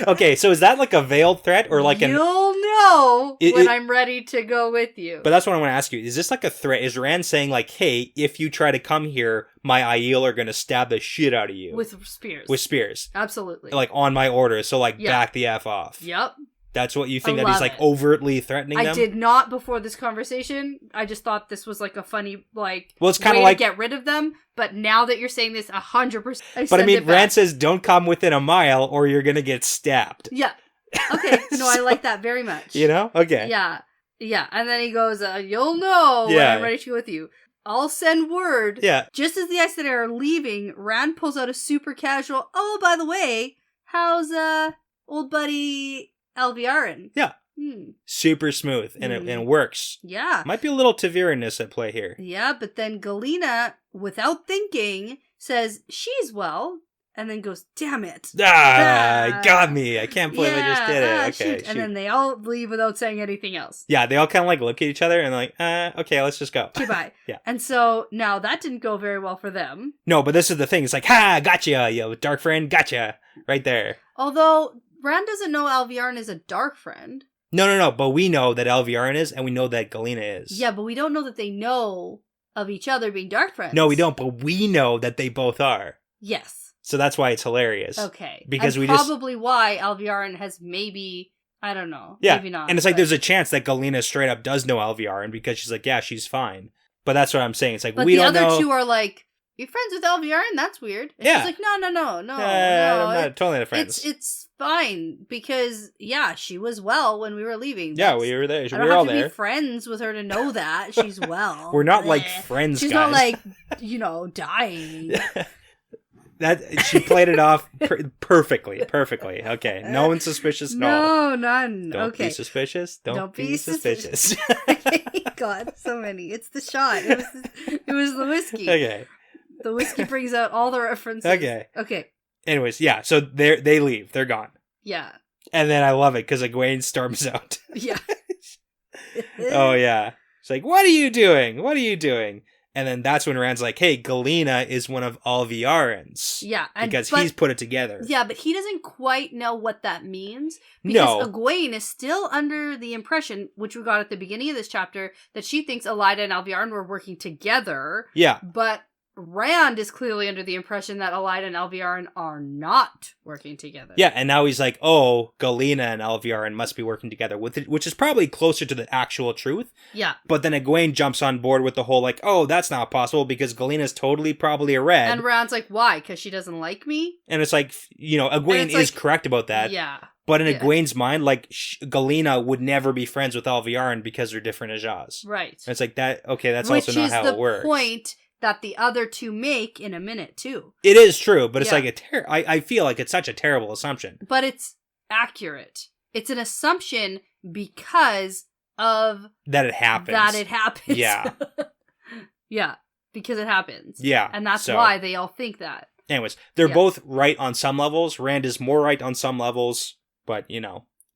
Okay, so is that like a veiled threat or like You'll know when I'm ready to go with you. But that's what I want to ask you. Is this like a threat? Is Rand saying like, hey, if you try to come here, my Aiel are going to stab the shit out of you? With spears. With spears. Absolutely. Like on my orders. So like back the F off. Yep. That's what you think, that he's like overtly threatening them? I did not before this conversation. I just thought this was like a funny it's kind way of like to get rid of them. But now that you're saying this, 100%. But I mean, Rand says don't come within a mile or you're gonna get stabbed. Yeah. Okay. No, I like that very much. You know? Okay. Yeah. Yeah. And then he goes, you'll know when I'm ready to go with you. I'll send word. Yeah. Just as the Iced are leaving, Rand pulls out a super casual, oh, by the way, how's old buddy Alviarin? Yeah. Super smooth, and it works. Yeah. Might be a little Taviran-ness at play here. Yeah, but then Galena, without thinking, says she's well, and then goes, damn it. Got me. I can't believe I just did it. Okay. Shoot. And then they all leave without saying anything else. Yeah, they all kind of like look at each other and like, okay, let's just go. Okay, bye. Yeah. And so now that didn't go very well for them. No, but this is the thing. It's like, ha, gotcha, you dark friend, gotcha. Right there. Although, Rand doesn't know Alviarin is a dark friend. No, but we know that Alviarin is, and we know that Galena is. Yeah, but we don't know that they know of each other being dark friends. No, we don't, but we know that they both are. Yes. So that's why it's hilarious. Okay. Because and probably why Alviarin has maybe, I don't know, maybe not. And it's like there's a chance that Galena straight up does know Alviarin because she's like, yeah, she's fine. But that's what I'm saying. It's like, we don't know. But the other two are like, you're friends with Alviarin? That's weird. And she's like, no. I'm not totally not friends. It's fine because, she was well when we were leaving. Yeah, we were there. I don't have to be friends with her to know that she's well. We're not like friends, she's guys. She's not like, dying. That she played it off perfectly. Okay, no one's suspicious at all. No, none. Don't be suspicious. Don't be suspicious. God, so many. It's the shot. It was the whiskey. Okay. The whiskey brings out all the references. Okay. Anyways, yeah. So they leave. They're gone. Yeah. And then I love it because Egwene storms out. Yeah. Oh yeah. It's like, what are you doing? And then that's when Rand's like, hey, Galena is one of Alviarin's. Yeah. Because he's put it together. Yeah, but he doesn't quite know what that means. Because Egwene is still under the impression, which we got at the beginning of this chapter, that she thinks Elida and Alviarin were working together. Yeah. But Rand is clearly under the impression that Elida and Alviarin are not working together. Yeah, and now he's like, oh, Galena and Alviarin must be working together, with it, which is probably closer to the actual truth. Yeah. But then Egwene jumps on board with the whole, like, oh, that's not possible because Galena's totally probably a red. And Rand's like, why? Because she doesn't like me? And it's like, Egwene is correct about that. Yeah. But in Egwene's mind, like, Galena would never be friends with Alviarin because they're different Ajahs. Right. And it's like, that's also not how it works. Which is the point that the other two make in a minute, too. It is true, but it's like I feel like it's such a terrible assumption. But it's accurate. It's an assumption because of... That it happens. Yeah. Yeah, because it happens. Yeah. And that's why they all think that. Anyways, they're both right on some levels. Rand is more right on some levels, but,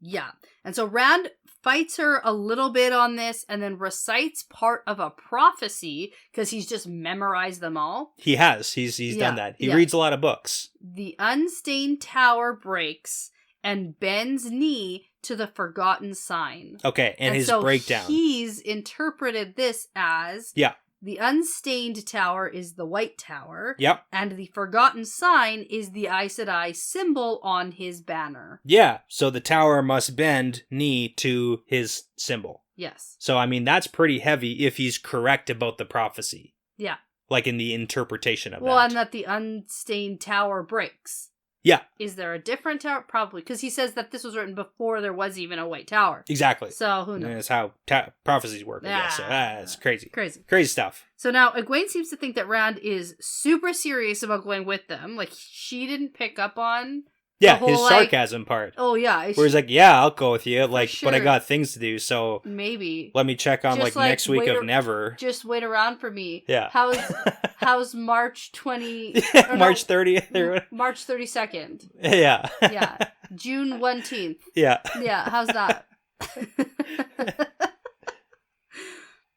Yeah. And so Rand fights her a little bit on this and then recites part of a prophecy because he's just memorized them all. He has. He's done that. He reads a lot of books. The unstained tower breaks and bends knee to the Forgotten Sign. Okay, and his so breakdown. He's interpreted this as the Unstained Tower is the White Tower. Yep. And the Forgotten Sign is the Aes Sedai symbol on his banner. Yeah, so the tower must bend knee to his symbol. Yes. So, I mean, that's pretty heavy if he's correct about the prophecy. Yeah. Like in the interpretation of that. Well, and that the Unstained Tower breaks. Yeah. Is there a different tower? Probably. Because he says that this was written before there was even a White Tower. Exactly. So, who knows? And that's how prophecies work, I guess. So, it's crazy. Crazy. Crazy stuff. So now, Egwene seems to think that Rand is super serious about going with them. Like, she didn't pick up on... Yeah, whole, his sarcasm part. Oh, yeah. Where he's like, yeah, I'll go with you, like, sure. but I got things to do, so... Maybe. Let me check on, Just, like, next week of never. Just wait around for me. Yeah. How's March 20... March 30th? Or March 32nd. Yeah. Yeah. June 19th. Yeah. Yeah, how's that?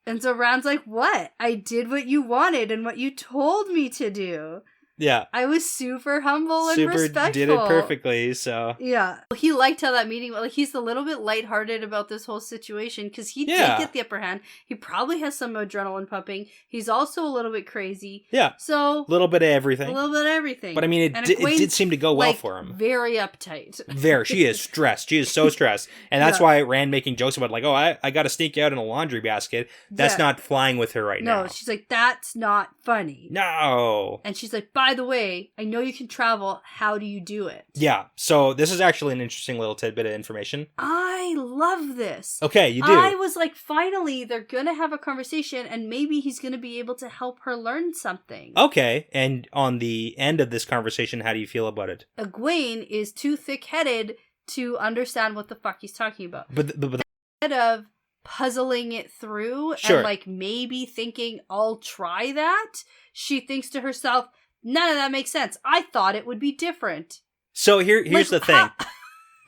And so Rand's like, what? I did what you wanted and what you told me to do. Yeah. I was super humble and respectful. Did it perfectly, so. Yeah. He liked how that meeting went. Like, he's a little bit lighthearted about this whole situation because he did get the upper hand. He probably has some adrenaline pumping. He's also a little bit crazy. Yeah. So. A little bit of everything. A little bit of everything. But I mean, it did seem to go well for him. Very uptight. She is stressed. She is so stressed. And that's why Rand making jokes about, like, oh, I got to sneak you out in a laundry basket. That's not flying with her right now. No, she's like, that's not funny. No. And she's like, by the way, I know you can travel. How do you do it? Yeah. So this is actually an interesting little tidbit of information. I love this. Okay, you do. I was like, finally, they're going to have a conversation and maybe he's going to be able to help her learn something. Okay. And on the end of this conversation, how do you feel about it? Egwene is too thick-headed to understand what the fuck he's talking about. But instead of puzzling it through and like maybe thinking, I'll try that, she thinks to herself, none of that makes sense. I thought it would be different. So here's the thing.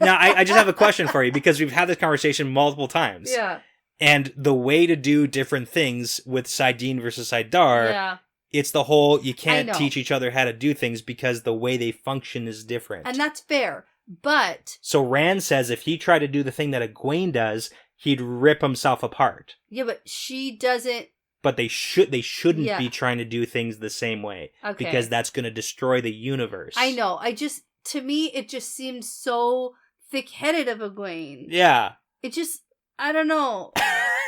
Now, I just have a question for you because we've had this conversation multiple times. Yeah. And the way to do different things with Saidin versus Saidar, it's the whole, you can't teach each other how to do things because the way they function is different. And that's fair. But... So Rand says if he tried to do the thing that Egwene does, he'd rip himself apart. Yeah, but she doesn't... But they shouldn't be trying to do things the same way. Okay. Because that's going to destroy the universe. I know. To me, it just seemed so thick-headed of Egwene. Yeah. It just, I don't know.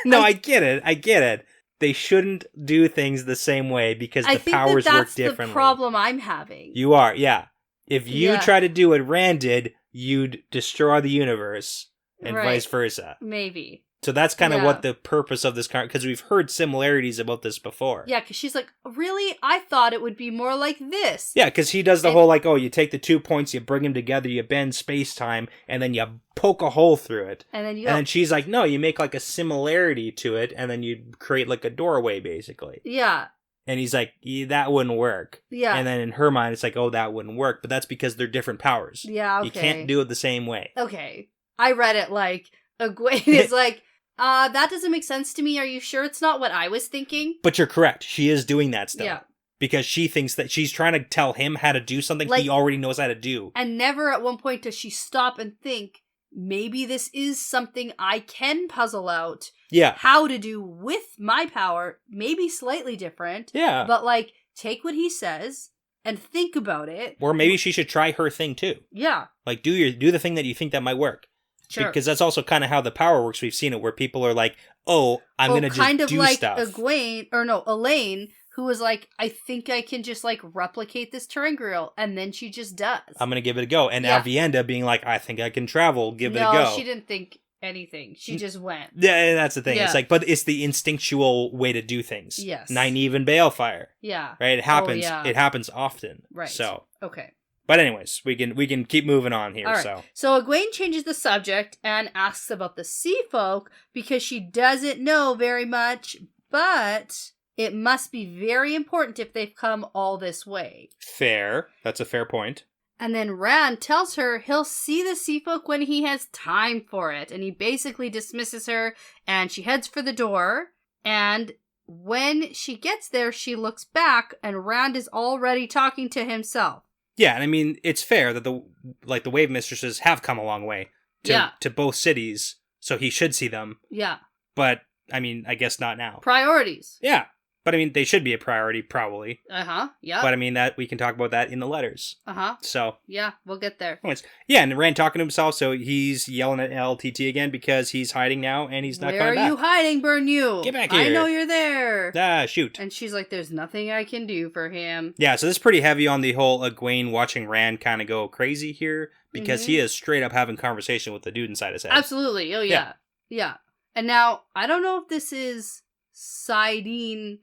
No, I get it. They shouldn't do things the same way because the powers work differently. That's the problem I'm having. You are, yeah. If you try to do what Rand did, you'd destroy the universe and vice versa. Maybe. So that's kind of what the purpose of this because we've heard similarities about this before. Yeah, because she's like, really? I thought it would be more like this. Yeah, because he does the whole like, oh, you take the 2 points, you bring them together, you bend space-time, and then you poke a hole through it. And then and then she's like, no, you make like a similarity to it, and then you create like a doorway, basically. Yeah. And he's like, that wouldn't work. Yeah. And then in her mind, it's like, oh, that wouldn't work. But that's because they're different powers. Yeah, okay. You can't do it the same way. Okay. I read it like, Egwene is like, that doesn't make sense to me. Are you sure it's not what I was thinking? But you're correct. She is doing that stuff. Yeah. Because she thinks that she's trying to tell him how to do something he already knows how to do. And never at one point does she stop and think, maybe this is something I can puzzle out. Yeah. How to do with my power. Maybe slightly different. Yeah. But like, take what he says and think about it. Or maybe she should try her thing too. Yeah. Like do the thing that you think that might work. Sure. Because that's also kind of how the power works. We've seen it where people are like, oh, I'm going to just do stuff. Kind of like Elaine, who was like, I think I can just like replicate this Terangriel. And then she just does. I'm going to give it a go. And Avienda being like, I think I can travel. Give it a go. No, she didn't think anything. She just went. Yeah, that's the thing. Yeah. It's like, but it's the instinctual way to do things. Yes. Nynaeve and Balefire. Yeah. Right? It happens. It happens often. Right. So. Okay. But anyways, we can keep moving on here. Right. So Egwene changes the subject and asks about the sea folk because she doesn't know very much, but it must be very important if they've come all this way. Fair. That's a fair point. And then Rand tells her he'll see the sea folk when he has time for it. And he basically dismisses her and she heads for the door. And when she gets there, she looks back and Rand is already talking to himself. Yeah, and I mean, it's fair that the Wave Mistresses have come a long way to both cities, so he should see them. Yeah. But, I mean, I guess not now. Priorities. Yeah. But, I mean, they should be a priority, probably. Uh-huh. Yeah. But, I mean, that we can talk about that in the letters. Uh-huh. So. Yeah, we'll get there. Anyways, yeah, and Rand talking to himself, so he's yelling at LTT again because he's hiding now, and he's not coming back. Where are you hiding, Burn You? Get back here. I know you're there. Ah, shoot. And she's like, there's nothing I can do for him. Yeah, so this is pretty heavy on the whole Egwene watching Rand kind of go crazy here, because he is straight up having conversation with the dude inside his head. Absolutely. Oh, yeah. Yeah. And now, I don't know if this is siding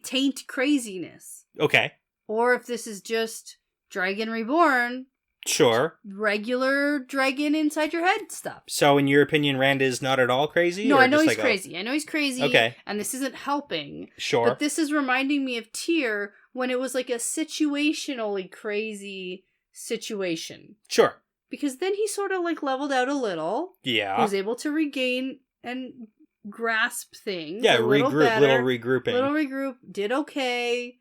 taint craziness. Okay. Or if this is just Dragon Reborn. Sure. Regular dragon inside your head stuff. So, in your opinion, Rand is not at all crazy? No, or I know just he's like crazy. I know he's crazy. Okay. And this isn't helping. Sure. But this is reminding me of Tyr when it was like a situationally crazy situation. Sure. Because then he sort of like leveled out a little. Yeah. Was able to regain and grasp things. Yeah, little regrouping. Little regroup, did okay,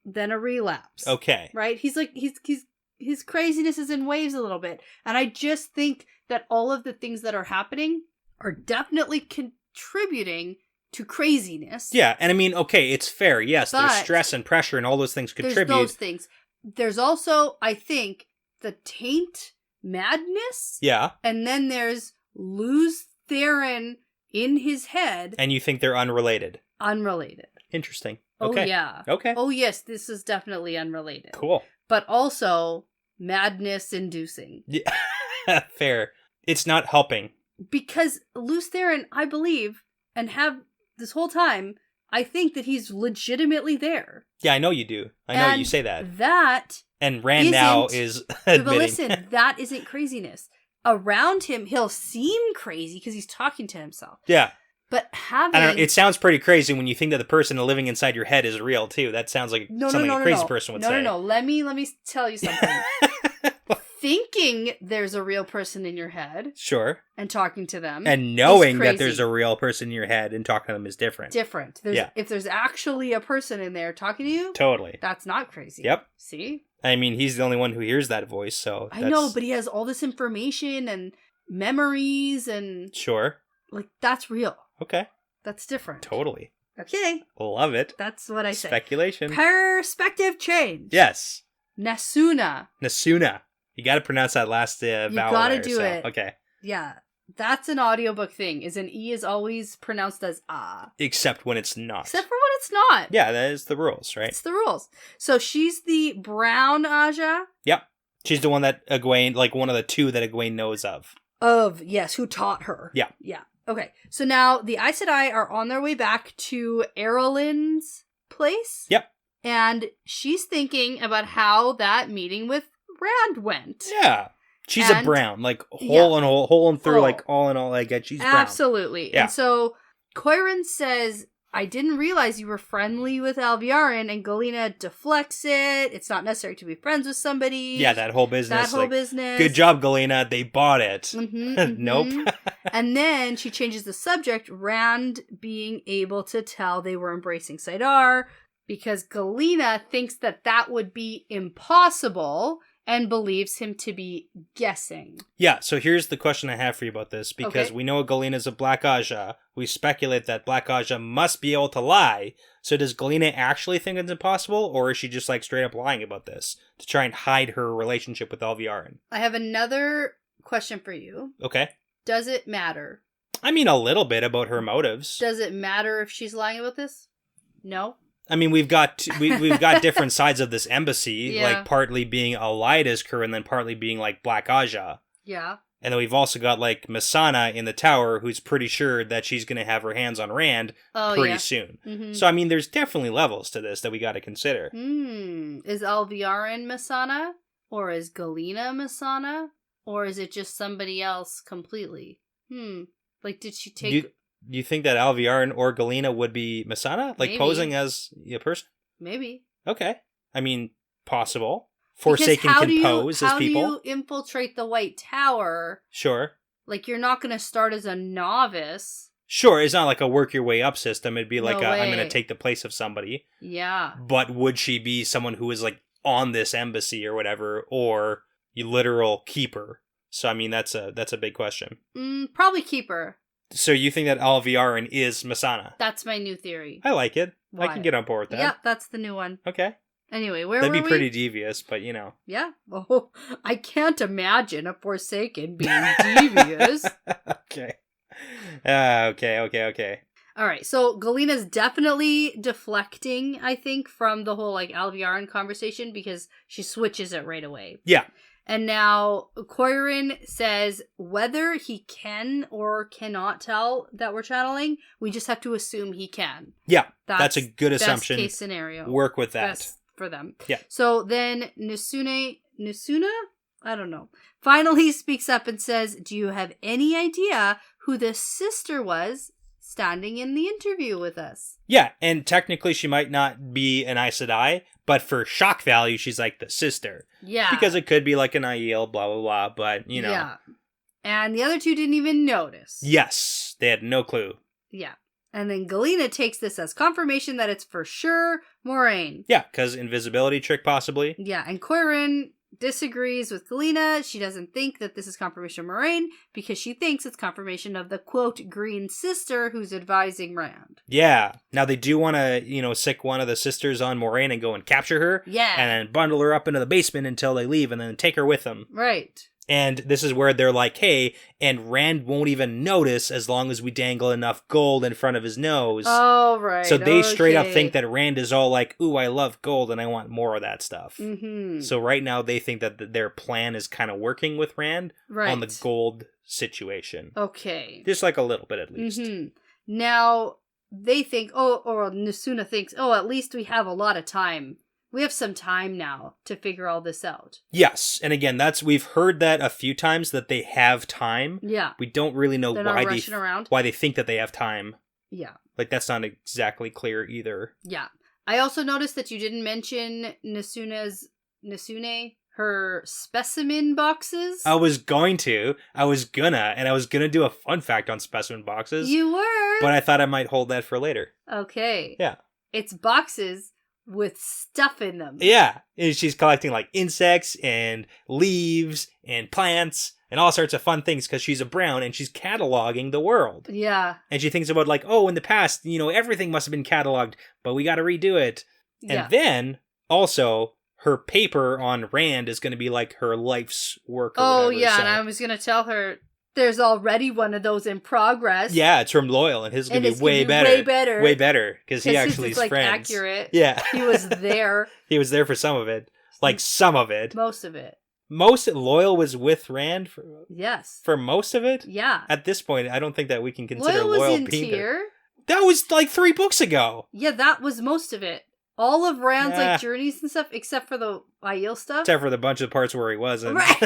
then a relapse. Okay. Right? He's like, his craziness is in waves a little bit. And I just think that all of the things that are happening are definitely contributing to craziness. Yeah, and I mean, okay, it's fair. Yes, but there's stress and pressure and all those things contribute. There's those things. There's also, I think, the taint madness. Yeah. And then there's lose Theron in his head. And you think they're unrelated? Unrelated. Interesting. Okay. Oh, yeah. Okay. Oh, yes, this is definitely unrelated. Cool. But also madness-inducing. Yeah. Fair. It's not helping. Because Luce Theron, I believe, and have this whole time, I think that he's legitimately there. Yeah, I know you do. I know you say that. That and Rand now is admitting. But listen, that isn't craziness. Around him, he'll seem crazy because he's talking to himself. Yeah. But having... I don't know, it sounds pretty crazy when you think that the person living inside your head is real, too. That sounds like something a crazy person would say. No. Let me tell you something. Thinking there's a real person in your head. Sure. And talking to them. And knowing that there's a real person in your head and talking to them is different. Different. If there's actually a person in there talking to you. Totally. That's not crazy. Yep. See? I mean, he's the only one who hears that voice, so... I know, but he has all this information and memories and... Sure. Like, that's real. Okay. That's different. Totally. Okay. Love it. That's what I say. Speculation. Perspective change. Yes. Nasuna. You gotta pronounce that last vowel. You gotta do it. Okay. Yeah. That's an audiobook thing, is an E is always pronounced as ah. Except when it's not. Except for when it's not. Yeah, that is the rules, right? It's the rules. So she's the brown Aja. Yep. She's the one that Egwene, like one of the two that Egwene knows of. Yes, who taught her. Yeah. Yeah. Okay. So now the Aes Sedai are on their way back to Erlin's place. Yep. And she's thinking about how that meeting with Rand went. Yeah. She's a brown, like whole and through, like all in all, like she's brown. Absolutely. Yeah. And so Coiron says, I didn't realize you were friendly with Alviarin, and Galena deflects it. It's not necessary to be friends with somebody. Yeah, that whole business. Good job, Galena. They bought it. Mm-hmm, Nope. And then she changes the subject, Rand being able to tell they were embracing Saidar, because Galena thinks that would be impossible and believes him to be guessing. Yeah, so here's the question I have for you about this, because we know Galena's a Black Aja. We speculate that Black Aja must be able to lie. So does Galena actually think it's impossible, or is she just like straight up lying about this to try and hide her relationship with Alviarin? I have another question for you. Okay. Does it matter? I mean, a little bit about her motives. Does it matter if she's lying about this? No? I mean, we've got we've got different sides of this embassy, Yeah. like partly being Elida's crew and then partly being like Black Aja. Yeah. And then we've also got like Masana in the tower, who's pretty sure that she's going to have her hands on Rand pretty soon. Mm-hmm. So I mean, there's definitely levels to this that we got to consider. Is Alviarin Masana? Or is Galena Masana? Or is it just somebody else completely? Like, did she take... Do you think that Alviarin or Galena would be Masana? Like, Maybe. posing as a person? Maybe. Okay. I mean, possible. Forsaken Because can pose as people. How do you infiltrate the White Tower? Sure. Like, you're not going to start as a novice. Sure, it's not like a work your way up system. It'd be like No I'm way. going to take the place of somebody. Yeah. But would she be someone who is like on this embassy or whatever, or a literal keeper? So, I mean, that's a big question. Probably keep her. So you think that Alviarin is Masana? That's my new theory. I like it. Why? I can get on board with that. Yeah, that's the new one. Okay. Anyway, where That'd were be we? pretty devious, but you know. Yeah. Oh, I can't imagine a Forsaken being devious. Okay. Okay. All right, so Galena's definitely deflecting, I think, from the whole, like, Alviarin conversation because she switches it right away. Yeah. And now Coirin says whether he can or cannot tell that we're channeling, we just have to assume he can. Yeah, that's a good assumption. Best case scenario. Work with that. Best for them. Yeah. So then Nisuna? I don't know. Finally speaks up and says, do you have any idea who the sister was standing in the interview with us? Yeah, and technically she might not be an Aes Sedai, but for shock value, she's like the sister. Yeah. Because it could be like an Aiel, blah, blah, blah, but, you know. Yeah. And the other two didn't even notice. Yes, they had no clue. Yeah. And then Galena takes this as confirmation that it's for sure Moraine. Yeah, because invisibility trick, possibly. Yeah, and Coirin disagrees with Galena. She doesn't think that this is confirmation of Moraine because she thinks it's confirmation of the, quote, green sister who's advising Rand. Yeah. Now they do want to, sick one of the sisters on Moraine and go and capture her. Yeah. And then bundle her up into the basement until they leave and then take her with them. Right. And this is where they're like, hey, and Rand won't even notice as long as we dangle enough gold in front of his nose. Oh, right. So they straight up think that Rand is all like, ooh, I love gold and I want more of that stuff. Mm-hmm. So right now they think that their plan is kind of working with Rand on the gold situation. Okay. Just like a little bit at least. Mm-hmm. Now they think, or Nisuna thinks, at least we have a lot of time. We have some time now to figure all this out. Yes, and again, we've heard that a few times that they have time. Yeah. We don't really know why they think that they have time. Yeah. Like that's not exactly clear either. Yeah. I also noticed that you didn't mention Nisune, her specimen boxes. I was gonna do a fun fact on specimen boxes. You were. But I thought I might hold that for later. Okay. Yeah. It's boxes with stuff in them. Yeah. And she's collecting like insects and leaves and plants and all sorts of fun things because she's a brown and she's cataloging the world. Yeah. And she thinks about like, in the past, everything must have been cataloged, but we got to redo it. And then also her paper on Rand is going to be like her life's work. Or whatever, and I was going to tell her there's already one of those in progress. Yeah, it's from Loyal, and his is going to be way better. Way better, because he actually is like friends. Accurate. Yeah. He was there. He was there for some of it. Like, some of it. Most of it. Loyal was with Rand for most of it? Yeah. At this point, I don't think that we can consider Loyal was in being Tyr. That was like 3 books ago. Yeah, that was most of it. All of Rand's like journeys and stuff, except for the Aiel stuff. Except for the bunch of parts where he wasn't. Right.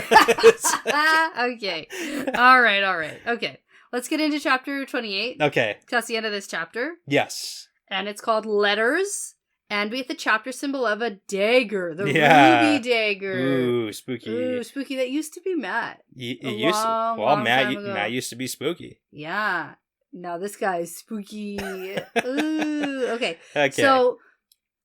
Okay. All right. Okay. Let's get into chapter 28. Okay. That's the end of this chapter. Yes. And it's called Letters. And we have the chapter symbol of a dagger. The ruby dagger. Ooh, spooky. Ooh, spooky. That used to be Matt. Matt used to be spooky. Yeah. Now this guy is spooky. Ooh. Okay. So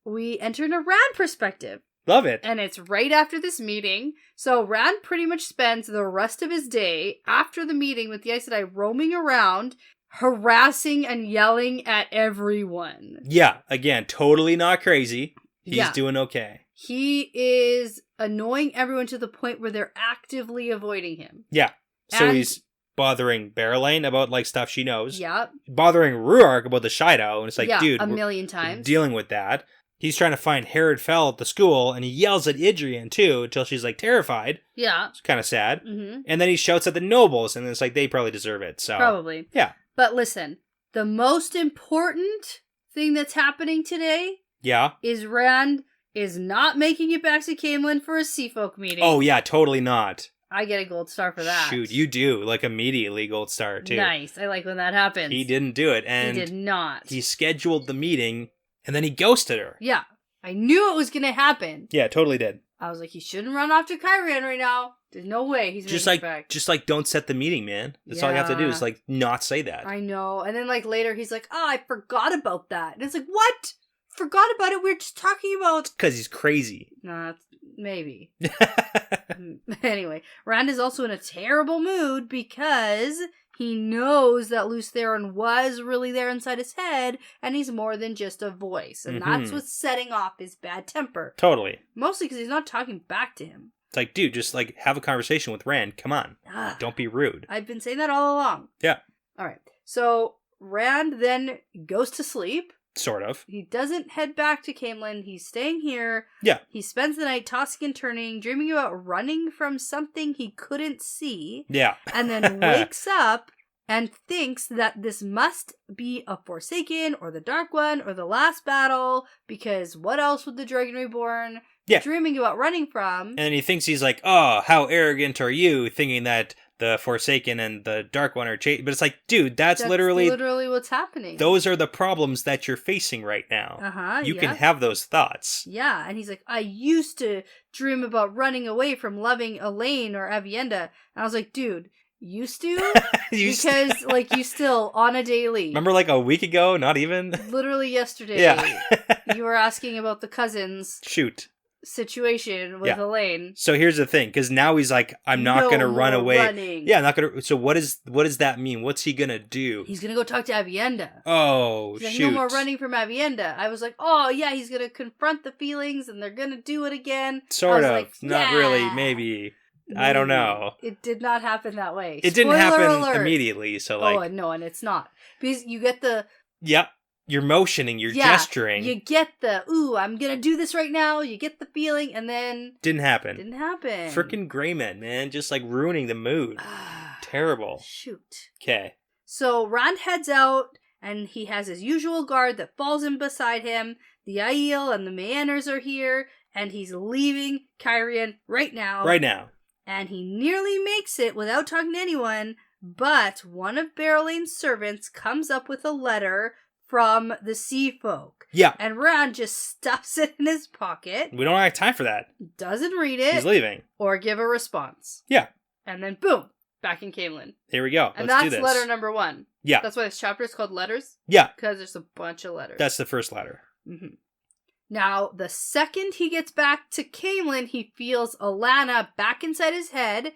we enter in a Rand perspective. Love it. And it's right after this meeting. So Rand pretty much spends the rest of his day after the meeting with the Aes Sedai roaming around, harassing and yelling at everyone. Yeah, again, totally not crazy. He's doing okay. He is annoying everyone to the point where they're actively avoiding him. Yeah. So he's bothering Barrelane about like stuff she knows. Yeah. Bothering Ruark about the Shido, and it's like, dude, a million times. Dealing with that. He's trying to find Herod Fell at the school, and he yells at Idrian, too, until she's, like, terrified. Yeah. It's kind of sad. Mm-hmm. And then he shouts at the nobles, and it's like, they probably deserve it, so. Probably. Yeah. But listen, the most important thing that's happening today is Rand is not making it back to Camelin for a Seafolk meeting. Oh, yeah, totally not. I get a gold star for that. Shoot, you do. Like, immediately gold star, too. Nice. I like when that happens. He didn't do it, and he did not. He scheduled the meeting, and then he ghosted her. Yeah. I knew it was going to happen. Yeah, totally did. I was like, he shouldn't run off to Kyrian right now. There's no way he's making it back. Just like, don't set the meeting, man. That's all you have to do is, like, not say that. I know. And then, like, later he's like, I forgot about that. And it's like, what? Forgot about it? We were just talking about... Because he's crazy. Nah, Maybe. Anyway, Rand is also in a terrible mood because he knows that Lews Therin was really there inside his head, and he's more than just a voice. And that's what's setting off his bad temper. Totally. Mostly because he's not talking back to him. It's like, dude, just like have a conversation with Rand. Come on. Don't be rude. I've been saying that all along. Yeah. All right. So Rand then goes to sleep. Sort of. He doesn't head back to Caemlyn. He's staying here. Yeah. He spends the night tossing and turning, dreaming about running from something he couldn't see. Yeah. And then wakes up and thinks that this must be a Forsaken or the Dark One or the last battle, because what else would the Dragon Reborn dreaming about running from? And he thinks he's like, oh, how arrogant are you, thinking that the Forsaken and the Dark One are chasing. But it's like, dude, that's literally what's happening. Those are the problems that you're facing right now. You can have those thoughts. Yeah, and he's like, I used to dream about running away from loving Elaine or Avienda. And I was like, dude, used to? Because, like, you still, on a daily. Remember, like, a week ago? Not even? Literally yesterday. Yeah. You were asking about the cousins. Shoot. Situation with Elaine. So here's the thing, because now he's like, I'm not gonna run away. Running. Yeah, I'm not gonna. So what does that mean? What's he gonna do? He's gonna go talk to Avienda. Oh, he's like, shoot! No more running from Avienda. I was like, oh yeah, he's gonna confront the feelings, and they're gonna do it again. Sort of, like, not really, maybe. I don't know. It did not happen that way. It didn't happen immediately. So like, oh no, and it's not because you get the You're motioning, you're gesturing. You get the, ooh, I'm gonna do this right now. You get the feeling, and then... Didn't happen. Frickin' gray men, man. Just, like, ruining the mood. Terrible. Shoot. Okay. So, Rand heads out, and he has his usual guard that falls in beside him. The Aiel and the Maenners are here, and he's leaving Cairhien right now. Right now. And he nearly makes it without talking to anyone, but one of Berylaine's servants comes up with a letter from the sea folk. Yeah. And Rand just stuffs it in his pocket. We don't have time for that. Doesn't read it. He's leaving. Or give a response. Yeah. And then boom, back in Caemlyn. Here we go. And Let's do that's this. letter number 1. Yeah. That's why this chapter is called Letters. Yeah. Because there's a bunch of letters. That's the first letter. Mm-hmm. Now, the second he gets back to Caemlyn, he feels Alanna back inside his head,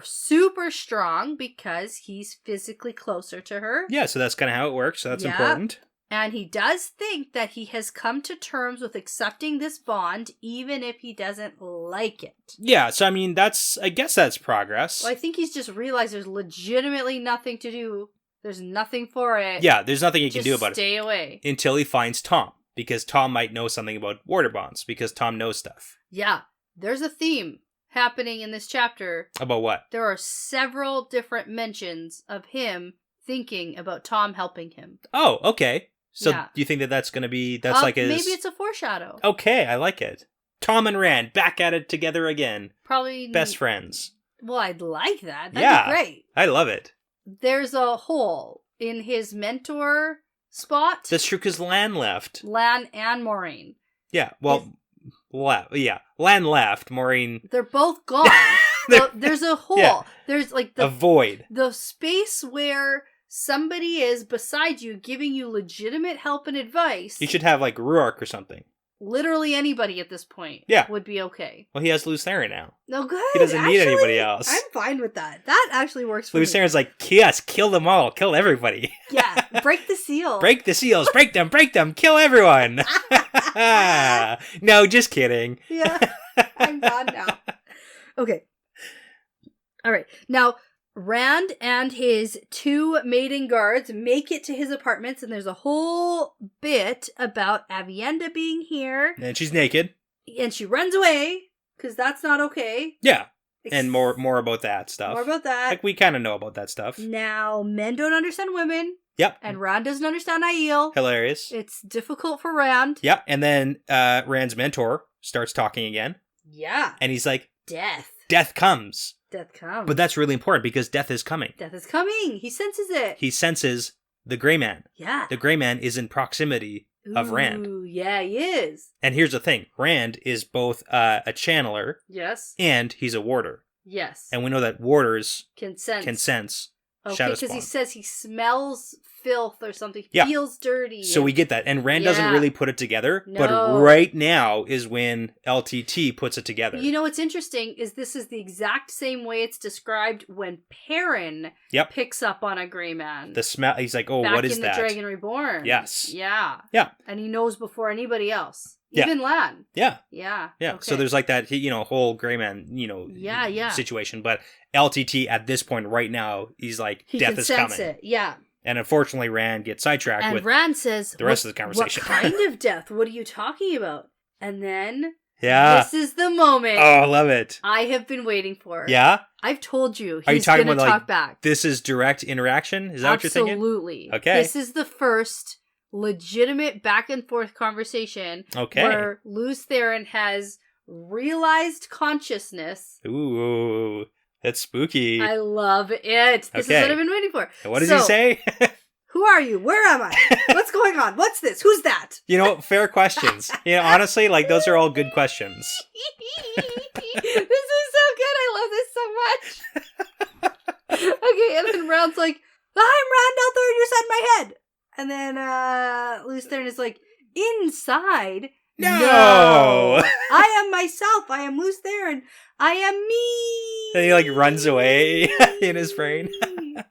super strong, because he's physically closer to her. Yeah, so that's kind of how it works, so that's important. And he does think that he has come to terms with accepting this bond, even if he doesn't like it. Yeah, so I mean, I guess that's progress. Well, I think he's just realized there's legitimately nothing to do. There's nothing for it. Yeah, there's nothing he can do about it. Stay away. Until he finds Tom, because Tom might know something about water bonds, because Tom knows stuff. Yeah, there's a theme happening in this chapter. About what? There are several different mentions of him thinking about Tom helping him. Oh, okay. So do you think that's going to be, like his... Maybe it's a foreshadow. Okay, I like it. Tom and Rand back at it together again. Probably... Best friends. Well, I'd like that. That'd be great. I love it. There's a hole in his mentor spot. That's true, because Lan left. Lan and Moiraine. Yeah, well... Lan left. Maureen... They're both gone. There's a hole. Yeah. There's like a void. The space where somebody is beside you giving you legitimate help and advice. You should have like Ruark or something. Literally anybody at this point would be okay. Well, he has Lews Therin now. No good. He doesn't need anybody else. I'm fine with that. That actually works for me. Lews Therin's like, yes, kill them all. Kill everybody. Yeah, break the seal. Break the seals. Break them. Kill everyone. No, just kidding. Yeah, I'm gone now. Okay. All right. Now, Rand and his 2 maiden guards make it to his apartments, and there's a whole bit about Avienda being here. And she's naked. And she runs away, because that's not okay. Yeah. And more about that stuff. More about that. Like, we kind of know about that stuff. Now, men don't understand women. Yep. And Rand doesn't understand Aiel. Hilarious. It's difficult for Rand. Yep. And then Rand's mentor starts talking again. Yeah. And he's like, Death. Death comes. Death comes. But that's really important because death is coming. Death is coming. He senses it. He senses the Grey Man. Yeah. The Grey Man is in proximity of Rand. Ooh, yeah, he is. And here's the thing. Rand is both a channeler. Yes. And he's a warder. Yes. And we know that warders can sense Okay, because he says he smells filth or something. Yeah. Feels dirty. So we get that. And Rand doesn't really put it together. No. But right now is when LTT puts it together. You know what's interesting is this is the exact same way it's described when Perrin picks up on a gray man. The smell. He's like, oh, back what is in that? The Dragon Reborn. Yes. Yeah. Yeah. And he knows before anybody else. Even Lan. Yeah. Yeah. Yeah. Okay. So there's like that, whole gray man, situation. But LTT at this point right now, he's like, death is coming. He can sense it. Yeah. And unfortunately, Rand gets sidetracked with Rand says, the rest of the conversation. What kind of death? What are you talking about? And then, this is the moment. Oh, I love it. I have been waiting for. Yeah? I've told you, are you he's going to talk like, back. This is direct interaction? Is that what you're thinking? Absolutely. Okay. This is the first legitimate back and forth conversation where Lews Therin has realized consciousness. Ooh, that's spooky. I love it. This is what I've been waiting for. What does he say? Who are you? Where am I? What's going on? What's this? Who's that? Fair questions. Honestly, like those are all good questions. This is so good. I love this so much. Okay, and then Rand's like, I'm Rand Althor, you're inside my head. And then Lews Therin is like, inside? No! I am myself. I am Lews Therin. I am me. And he like runs away in his brain.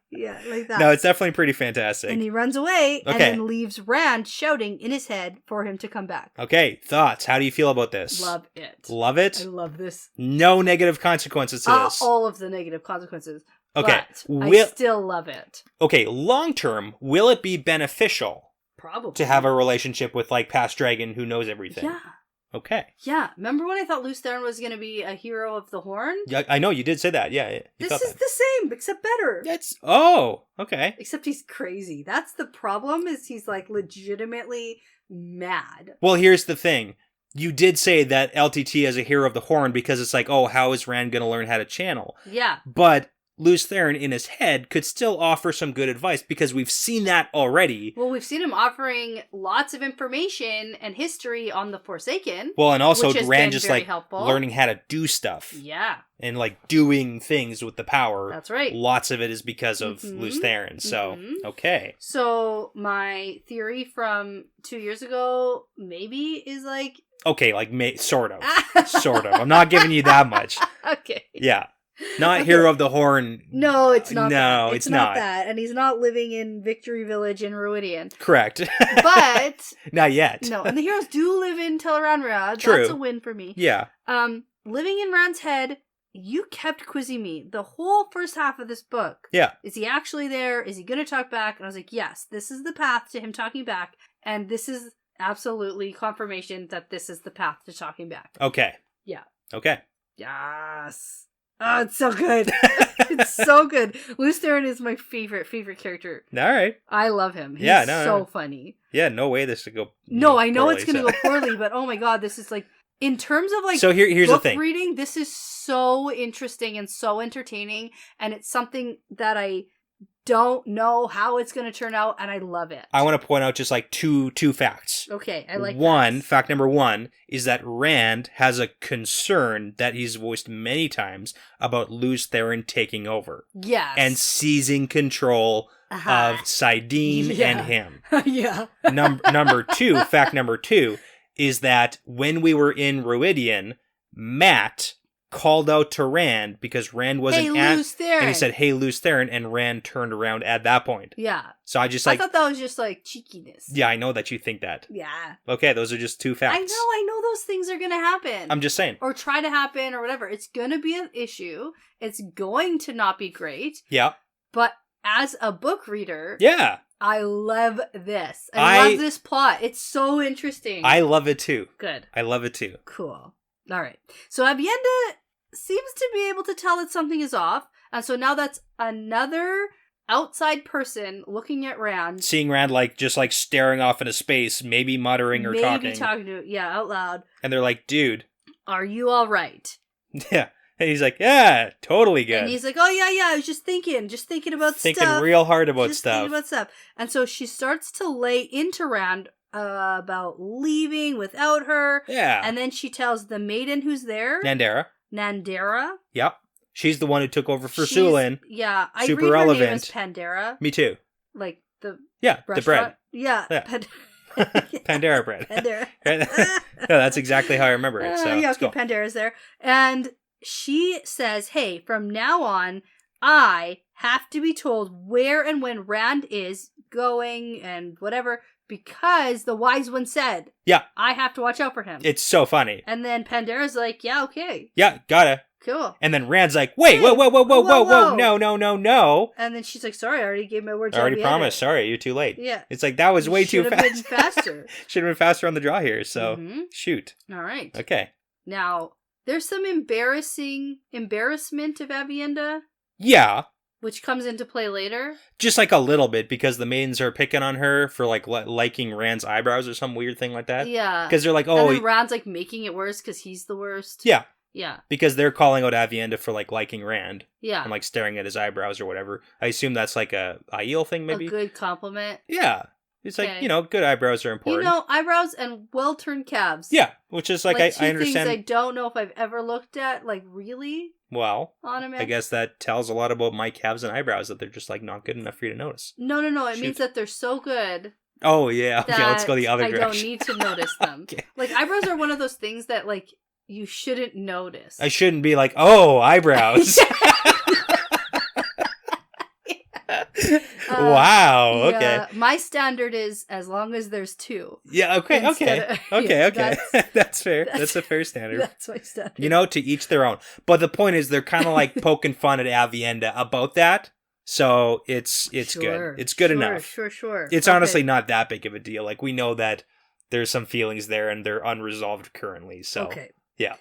Yeah, like that. No, it's definitely pretty fantastic. And he runs away and then leaves Rand shouting in his head for him to come back. Okay, thoughts? How do you feel about this? Love it. Love it? I love this. No negative consequences to this. All of the negative consequences. Okay. But I still love it. Okay, long term, will it be beneficial? Probably. To have a relationship with like past dragon who knows everything? Yeah. Okay. Yeah. Remember when I thought Lews Therin was going to be a hero of the Horn? Yeah, I know you did say that. Yeah. This is the same, except better. Okay. Except he's crazy. That's the problem. Is he's like legitimately mad. Well, here's the thing. You did say that LTT is a hero of the Horn because it's like, oh, how is Rand going to learn how to channel? Yeah. But Lews Therin in his head could still offer some good advice because we've seen that already. Well, we've seen him offering lots of information and history on the Forsaken. Well, and also Rand just like helpful. Learning how to do stuff. Yeah. And like doing things with the power. That's right. Lots of it is because of Lews Therin. So, okay. So my theory from 2 years ago maybe is like... Okay, like sort of. Sort of. I'm not giving you that much. Okay. Yeah. Not hero of the Horn. No, it's not. No, that. it's not that. And he's not living in Victory Village in Ruidian. Correct. But not yet. No, and the heroes do live in Tel'aran'rhiod. True. That's a win for me. Yeah. Living in Rand's head, you kept quizzing me the whole first half of this book. Yeah. Is he actually there? Is he going to talk back? And I was like, yes, this is the path to him talking back. And this is absolutely confirmation that this is the path to talking back. Okay. Yeah. Okay. Yes. Oh, it's so good. It's so good. Lews Therin is my favorite character. All right. I love him. He's so funny. Yeah, no way this could go No, I know poorly, it's going to go poorly, but oh my god, this is like, in terms of like so here's book the thing. Reading, this is so interesting and so entertaining, and it's something that I don't know how it's going to turn out, and I love it. I want to point out just like two facts. Okay, I like fact number one is that Rand has a concern that he's voiced many times about Lews Therin taking over. Yes. And seizing control of Saidin and him. Yeah. Fact number two is that when we were in Ruidian, Matt called out to Rand because Rand wasn't Lews Therin. and he said, "Hey, Lews Therin," and Rand turned around at that point. Yeah. So I just I thought that was just like cheekiness. Yeah, I know that you think that. Yeah. Okay, those are just two facts. I know those things are gonna happen. I'm just saying. Or try to happen or whatever. It's gonna be an issue. It's going to not be great. Yeah. But as a book reader, yeah, I love this. I love this plot. It's so interesting. I love it too. Good. I love it too. Cool. All right. So Avienda seems to be able to tell that something is off. And so now that's another outside person looking at Rand. Seeing Rand just staring off into space, maybe muttering or talking. Maybe talking to it, out loud. And they're like, dude. Are you all right? Yeah. And he's like, yeah, totally good. And he's like, oh yeah, I was just thinking about stuff. Thinking real hard about stuff. And so she starts to lay into Rand about leaving without her. Yeah. And then she tells the maiden who's there. Nandera. Nandera. Yep. She's the one who took over for She's- Sulin. Yeah, I Super read her relevant. name as Pandera. Me too. Like the Yeah, restaurant. the bread. Yeah. Pandera bread. Pandera. Yeah, that's exactly how I remember it. So yeah, let's okay, go. Pandera's there. And she says, hey, from now on, I have to be told where and when Rand is going and whatever, because the wise one said, Yeah. I have to watch out for him. It's so funny. And then Pandera's like, yeah, okay, Yeah, gotta. cool. And then Rand's like, wait, Hey, whoa, whoa. no. And then she's like, sorry, I already gave my word I to already Avienda." promised. Sorry, you're too late. Yeah. It's like, that was way too Should have fast. been faster. Should have been faster on the draw here. So, Mhm. shoot. All right. Okay. Now, there's some embarrassment of Avienda, Yeah. which comes into play later. Just like a little bit, because the maidens are picking on her for like liking Rand's eyebrows or some weird thing like that. Yeah. Because they're like, And oh, then Rand's like making it worse because he's the worst. yeah. Yeah. Because they're calling out Avienda for like liking Rand Yeah. and like staring at his eyebrows or whatever. I assume that's like a Aiel thing, maybe. A good compliment. Yeah. It's like, Okay. good eyebrows are important. Eyebrows and well-turned calves. Yeah, which is like, two I understand. things I don't know if I've ever looked at, like, really Well, on a man. I guess that tells a lot about my calves and eyebrows, that they're just like not good enough for you to notice. No. It Shoot. means that they're so good Oh, yeah. Okay, let's go the that other I direction. don't need to notice them. Okay. Like, eyebrows are one of those things that, like, you shouldn't notice. I shouldn't be like, oh, eyebrows. Wow. Okay. Yeah, my standard is as long as there's two. Yeah. Okay. Instead Okay. of- Okay. yeah, Okay. That's fair. That's a fair standard. That's my standard. To each their own. But the point is, they're kind of like poking fun at Avienda about that. So it's Sure, good. It's good enough. Sure. It's Okay. honestly not that big of a deal. Like, we know that there's some feelings there and they're unresolved currently. So Okay. yeah.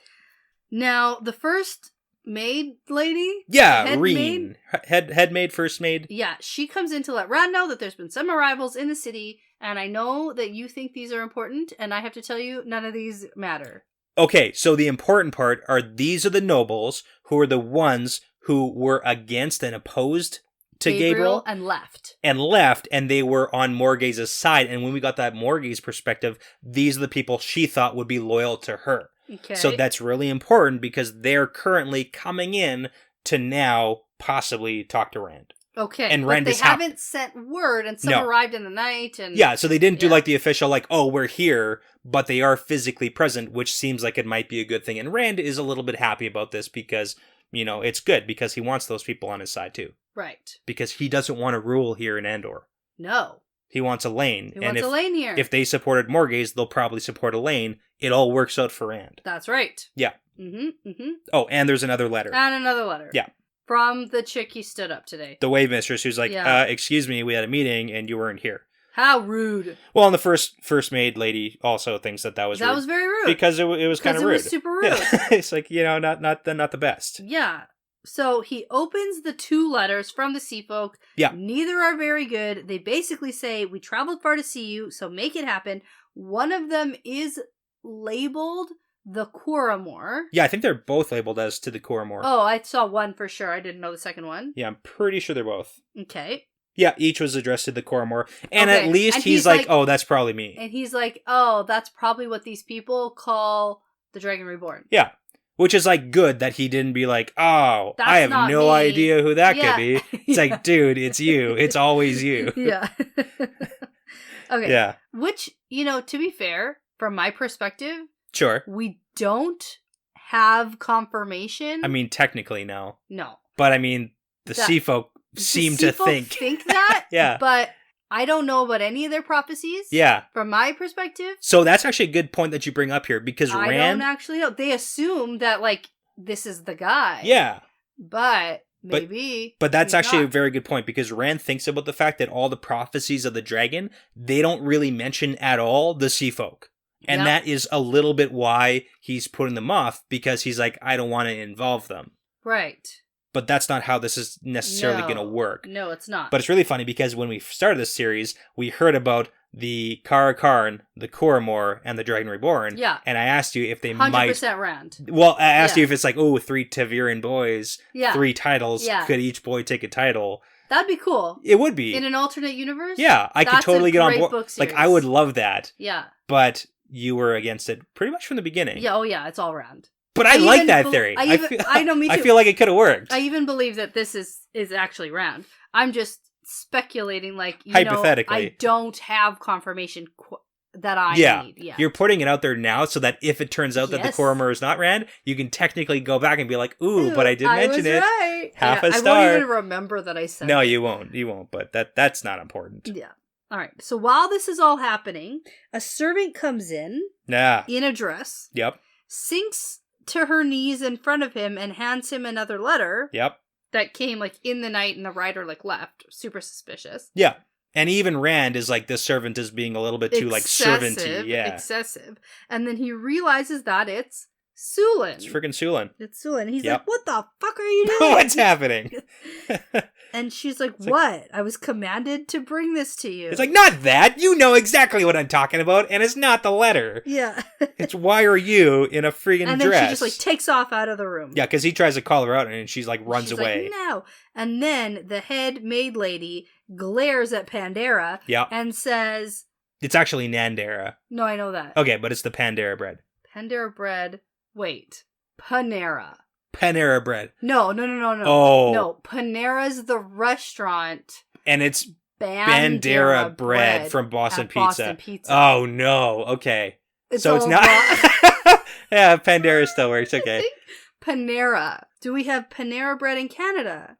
Now, the first maid lady? Yeah, Head Reen. Head maid, first maid. Yeah, she comes in to let Rand know that there's been some arrivals in the city, and I know that you think these are important, and I have to tell you, none of these matter. Okay, so the important part are these are the nobles who are the ones who were against and opposed to Gabriel and left. and they were on Morgaze's side. And when we got that Morgaze perspective, these are the people she thought would be loyal to her. Okay. So that's really important because they're currently coming in to now possibly talk to Rand. Okay, and but Rand they is haven't sent word, and some No. arrived in the night, and... Yeah, so they didn't do Yeah. like the official, like, oh, we're here, but they are physically present, which seems like it might be a good thing. And Rand is a little bit happy about this because, it's good because he wants those people on his side too. Right. Because he doesn't want to rule here in Andor. No. He wants Elaine. He wants Elaine here. If they supported Morgaze, they'll probably support Elaine. It all works out for Rand. That's right. Yeah. Mm-hmm. Oh, and there's another letter. And another letter. Yeah. From the chick he stood up today. The Wave Mistress, who's like, Yeah. excuse me, we had a meeting and you weren't here. How rude. Well, and the first maid lady also thinks that was rude. That was very rude. Because it was kind of rude. Because it was super rude. Yeah. It's like, not the best. Yeah. So he opens the two letters from the Sea Folk. Yeah. Neither are very good. They basically say, we traveled far to see you, so make it happen. One of them is labeled the Quaramore. Yeah, I think they're both labeled as to the Quaramore. Oh, I saw one for sure. I didn't know the second one. Yeah, I'm pretty sure they're both. Okay. Yeah, each was addressed to the Quaramore. And Okay, at least and he's like, oh, that's probably me. And he's like, oh, that's probably what these people call the Dragon Reborn. Yeah. Which is like good that he didn't be like, oh, That's I have not no me. idea who that Yeah. could be. It's like, dude, it's you. It's always you. Yeah. Okay. Yeah. Which, to be fair, from my perspective, Sure. we don't have confirmation. I mean, technically, no. No. But I mean, the That- Sea Folk seem The to Sea Folk think. that. Yeah. But I don't know about any of their prophecies. Yeah. From my perspective, So that's actually a good point that you bring up here because I Rand. don't actually know. They assume that, this is the guy. Yeah. But maybe. But that's he's actually a not. very good point because Rand thinks about the fact that all the prophecies of the dragon, they don't really mention at all the Sea Folk. And Yep. that is a little bit why he's putting them off because he's like, I don't want to involve them. Right. But that's not how this is necessarily No. going to work. No, it's not. But it's really funny because when we started this series, we heard about the Kara Karn, the Quaramore, and the Dragon Reborn. Yeah. And I asked you if they 100% might... Rand. Well, I asked Yeah. you if it's like, 3 Taviran boys, Yeah. 3 titles. Yeah. Could each boy take a title? That'd be cool. It would be. In an alternate universe? Yeah, I could That's a totally get on great board. book Like, series. I would love that. Yeah. But you were against it pretty much from the beginning. Yeah, oh yeah, it's all Rand. But I like that theory. I know, me too. I feel like it could have worked. I even believe that this is actually Rand. I'm just speculating, like, hypothetically. I don't have confirmation that I need. Yeah, you're putting it out there now so that if it turns out that the Coromor is not Rand, you can technically go back and be like, ooh, but I did mention it. Right. Half a star. I won't even remember that I said No, that. you won't, but that's not important. Yeah. All right. So while this is all happening, a servant comes in a dress. Yep. Sinks to her knees in front of him and hands him another letter. Yep. That came, like, in the night, and the writer, like, left. Super suspicious. Yeah. And even Rand is like, this servant is being a little bit too, like, servanty. Yeah. Excessive. And then he realizes that it's Sulin. It's freaking Sulin. It's Sulin. He's like, what the fuck are you doing? What's happening? And she's like, what? I was commanded to bring this to you. It's like, not that. You know exactly what I'm talking about, and it's not the letter. Yeah. It's why are you in a freaking dress? And then she just, like, takes off out of the room. Yeah, because he tries to call her out, and she's like, runs away. Like, no. And then the head maid lady glares at Pandera and says... It's actually Nandera. No, I know that. Okay, but it's the Pandera bread. Pandera bread. Wait. Panera. Panera bread. No. Oh. No, Panera's the restaurant. And it's Bandera bread from Boston Pizza. Oh, no. Okay. It's not... Yeah, Pandera still works. Okay. Panera. Do we have Panera bread in Canada?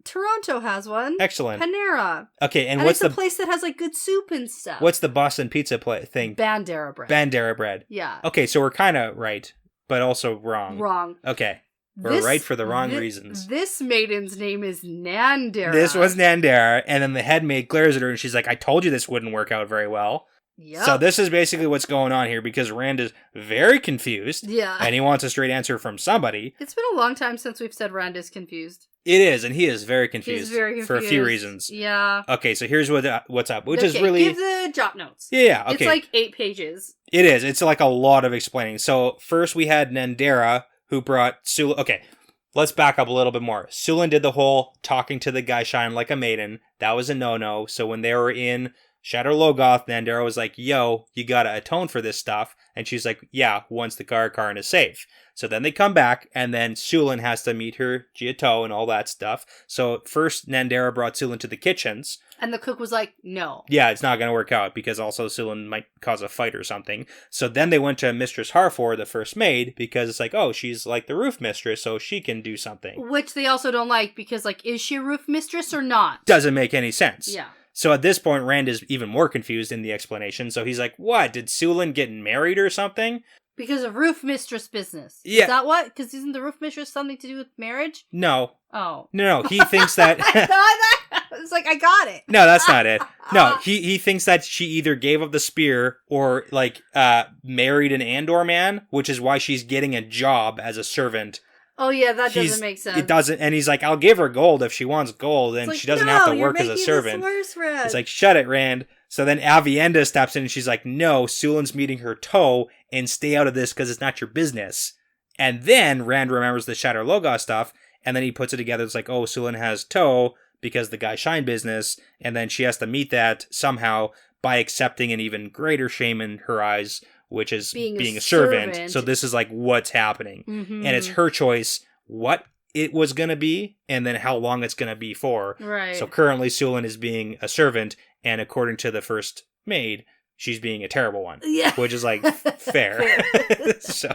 Toronto has one. Excellent. Panera. Okay, and what's it's a place that has, like, good soup and stuff. What's the Boston Pizza thing? Bandera bread. Bandera bread. Yeah. Okay, so we're kind of right, but also wrong. Wrong. Okay. We're right for the wrong reasons. This maiden's name is Nandera. This was Nandera, and then the head maid glares at her, and she's like, I told you this wouldn't work out very well. Yep. So this is basically what's going on here, because Rand is very confused. Yeah. And he wants a straight answer from somebody. It's been a long time since we've said Rand is confused. It is, and he is very confused. He's very confused. For a few reasons. Yeah. Okay, so here's what's up, which is really... Give the jot notes. Yeah, okay. It's like 8 pages. It is. It's like a lot of explaining. So first we had Nandera, who brought Sulin... Okay, let's back up a little bit more. Sulin did the whole talking to the guy shine like a maiden. That was a no-no. So when they were in Shadow Logoth, Nandera was like, yo, you gotta atone for this stuff. And she's like, yeah, once the Karn is safe. So then they come back, and then Sulin has to meet her Giotto and all that stuff. So first, Nandera brought Sulin to the kitchens. And the cook was like, no. Yeah, it's not going to work out, because also Sulin might cause a fight or something. So then they went to Mistress Harfor, the first maid, because it's like, oh, she's like the roof mistress, so she can do something. Which they also don't like, because, like, is she a roof mistress or not? Doesn't make any sense. Yeah. So at this point, Rand is even more confused in the explanation. So he's like, what? Did Sulin get married or something? Because of roof mistress business. Yeah. Is that what? Because isn't the roof mistress something to do with marriage? No. Oh. No, he thinks that... It's like, I got it. No, that's not it. No, he thinks that she either gave up the spear or, like, married an Andor man, which is why she's getting a job as a servant. Oh, yeah, that doesn't make sense. It doesn't, and he's like, I'll give her gold if she wants gold, and she doesn't have to work as a servant. This worse, it's like, shut it, Rand. So then Avienda steps in, and she's like, no, Sulin's meeting her toe, and stay out of this because it's not your business. And then Rand remembers the Shadow Logos stuff, and then he puts it together. It's like, oh, Sulin has toe because the guy shine business, and then she has to meet that somehow by accepting an even greater shame in her eyes, which is being a servant. So this is like what's happening. Mm-hmm. And it's her choice what it was going to be and then how long it's going to be for. Right. So currently Sulin is being a servant, and according to the first maid, she's being a terrible one. Yeah. Which is like fair. So.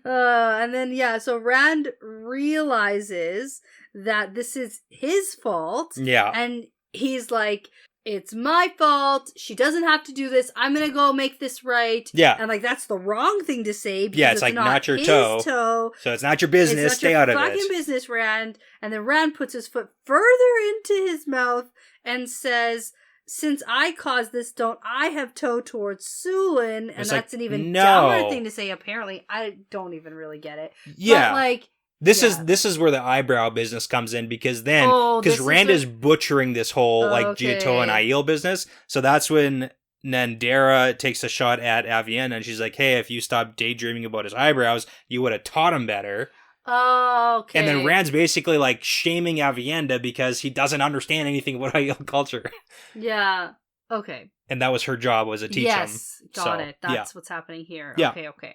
And then, so Rand realizes that this is his fault. Yeah. And he's like, it's my fault. She doesn't have to do this. I'm going to go make this right. Yeah. And, like, that's the wrong thing to say. Because it's like, not your toe. So it's not your business. Stay out of it. It's not your fucking business, Rand. And then Rand puts his foot further into his mouth and says, since I caused this, don't I have toe towards Sulin? And that's an even dumber thing to say, apparently. I don't even really get it. Yeah. But, like... This is where the eyebrow business comes in, because then Rand is butchering this whole Giotto and Aiel business. So that's when Nandera takes a shot at Avienda, and she's like, hey, if you stopped daydreaming about his eyebrows, you would have taught him better. Oh, okay. And then Rand's basically like shaming Avienda because he doesn't understand anything about Aiel culture. Yeah. Okay. And that was her job, was to teach him. Yes, got it. That's what's happening here. Yeah. Okay.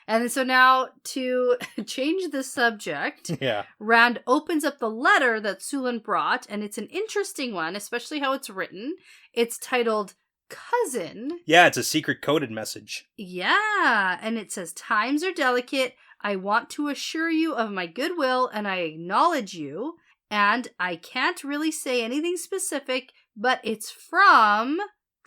And so now, to change the subject, Yeah. Rand opens up the letter that Sulan brought, and it's an interesting one, especially how it's written. It's titled Cousin. Yeah, it's a secret coded message. Yeah, and it says, times are delicate. I want to assure you of my goodwill, and I acknowledge you. And I can't really say anything specific, but it's from,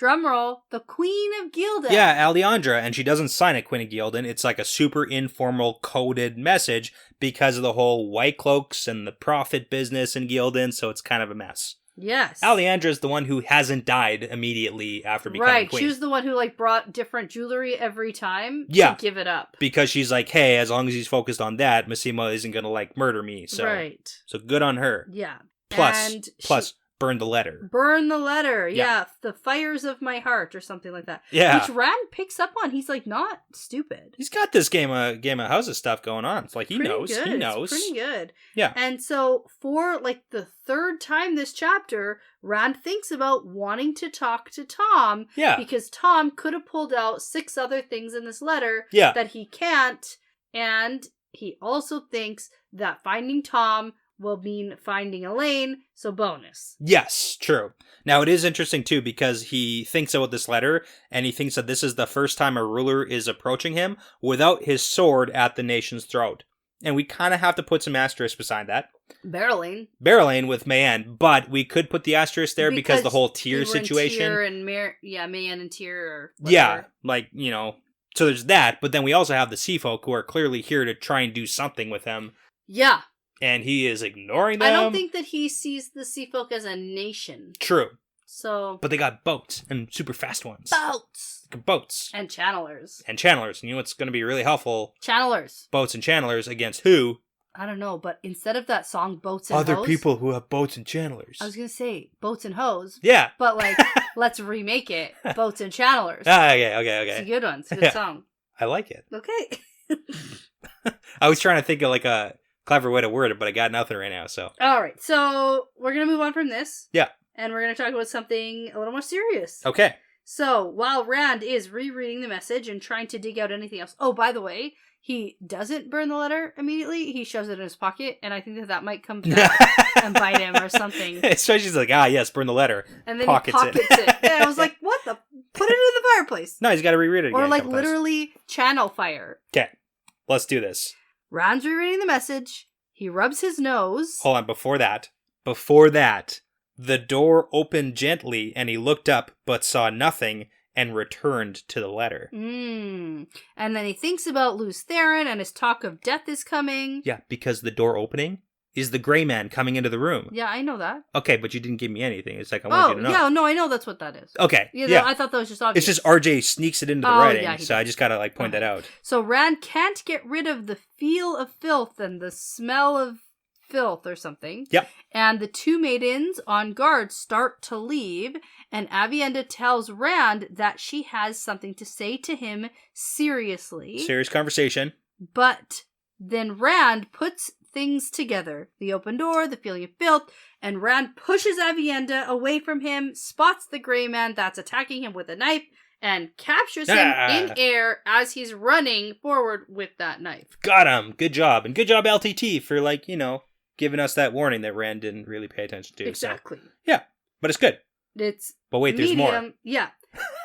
drumroll, the Queen of Gildan. Yeah, Alejandra, and she doesn't sign it Queen of Gildan. It's like a super informal coded message because of the whole White Cloaks and the profit business in Gildan, so it's kind of a mess. Yes. Alejandra is the one who hasn't died immediately after becoming queen. She was the one who brought different jewelry every time to give it up. Because she's like, hey, as long as he's focused on that, Massimo isn't going to murder me. So, So good on her. Yeah. Plus, burn the letter. Burn the letter. Yeah. The fires of my heart or something like that. Yeah. Which Rand picks up on. He's not stupid. He's got this game of houses stuff going on. It's like he knows. Good. He knows. It's pretty good. Yeah. And so for the third time this chapter, Rand thinks about wanting to talk to Tom. Yeah. Because Tom could have pulled out 6 other things in this letter that he can't. And he also thinks that finding Tom will mean finding Elaine, so bonus. Yes, true. Now, it is interesting, too, because he thinks about this letter, and he thinks that this is the first time a ruler is approaching him without his sword at the nation's throat. And we kind of have to put some asterisks beside that. Barrelane with Mayanne, but we could put the asterisk there because the whole Tyr situation. Tyr and Mayanne and Tyr. Yeah, so there's that, but then we also have the Sea Folk who are clearly here to try and do something with him. Yeah. And he is ignoring them. I don't think that he sees the Sea Folk as a nation. True. So. But they got boats and super fast ones. Boats. And channelers. And you know what's going to be really helpful? Channelers. Boats and channelers against who? I don't know, but instead of that song, Boats and Other Hoes. People who have boats and channelers. I was going to say Boats and Hoes. Yeah. But let's remake it. Boats and channelers. Okay. It's a good one. It's a good song. I like it. Okay. I was trying to think of a clever way to word it, but I got nothing right now, so. All right, so we're going to move on from this. Yeah. And we're going to talk about something a little more serious. Okay. So, while Rand is rereading the message and trying to dig out anything else. Oh, by the way, he doesn't burn the letter immediately. He shoves it in his pocket, and I think that might come back and bite him or something. So she's like, yes, burn the letter. And then he pockets it. And I was like, what the? Put it in the fireplace. No, he's got to reread it again. Or literally channel fire. Okay, let's do this. Rand's rereading the message. He rubs his nose. Hold on, before that, the door opened gently and he looked up but saw nothing and returned to the letter. And then he thinks about Lews Therin and his talk of death is coming. Yeah, because the door opening is the gray man coming into the room. Yeah, I know that. Okay, but you didn't give me anything. It's like I want you to know. Yeah, no, I know that's what that is. Okay, yeah. I thought that was just obvious. It's just RJ sneaks it into the writing, so I just gotta point that out. So Rand can't get rid of the feel of filth and the smell of filth or something. Yep. And the 2 maidens on guard start to leave, and Aviendha tells Rand that she has something to say to him seriously. Serious conversation. But then Rand puts things together. The open door, the feeling of filth, and Rand pushes Aviendha away from him, spots the gray man that's attacking him with a knife, and captures him in air as he's running forward with that knife. Got him. Good job. And good job, LTT, for, giving us that warning that Rand didn't really pay attention to. Exactly. So, yeah, but it's good. But wait, there's more. Yeah.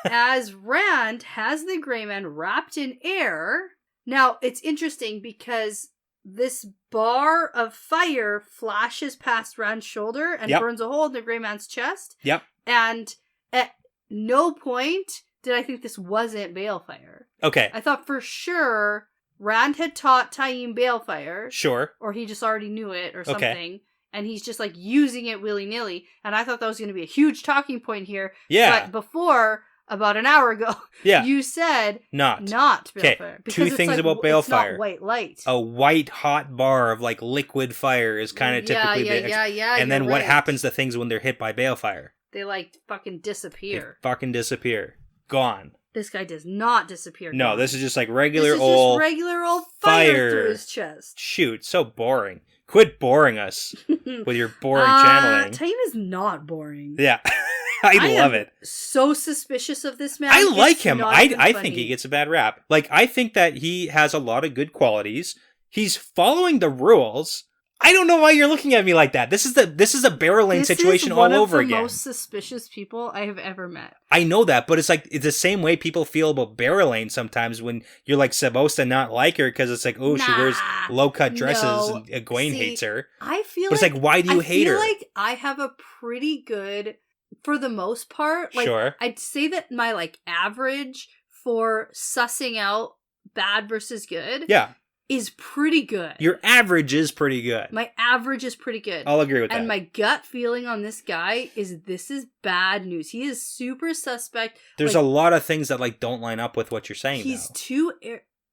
As Rand has the gray man wrapped in air. Now, it's interesting because this bar of fire flashes past Rand's shoulder and burns a hole in the gray man's chest. Yep. And at no point did I think this wasn't balefire. Okay. I thought for sure Rand had taught Taim balefire. Sure. Or he just already knew it or something. Okay. And he's just using it willy-nilly. And I thought that was going to be a huge talking point here. Yeah. But before, about an hour ago, you said not balefire. Because 2 things about balefire. It's not white light. A white hot bar of liquid fire is kind of typically yeah. And then what happens to things when they're hit by balefire? They fucking disappear. Gone. This guy does not disappear. No, this is just regular old fire through his chest. Shoot, so boring. Quit boring us with your boring channeling. Taim is not boring. Yeah. I love it. So suspicious of this man. I like It's him. not I even funny. think he gets a bad rap. Like, I think that he has a lot of good qualities. He's following the rules. I don't know why you're looking at me like that. This is a barrel lane situation all over again. This is one of the most suspicious people I have ever met. I know that, but it's like it's the same way people feel about Barrel Lane sometimes when you're like supposed to not like her because it's like, oh, she wears low-cut dresses and Egwene hates her. I feel but it's like, why do you hate her? I feel like I have a pretty good, for the most part, like, sure. I'd say that my like average for sussing out bad versus good is pretty good. Your average is pretty good. My average is pretty good. I'll agree with that. And my gut feeling on this guy is this is bad news. He is super suspect. There's a lot of things that like don't line up with what you're saying. He's too...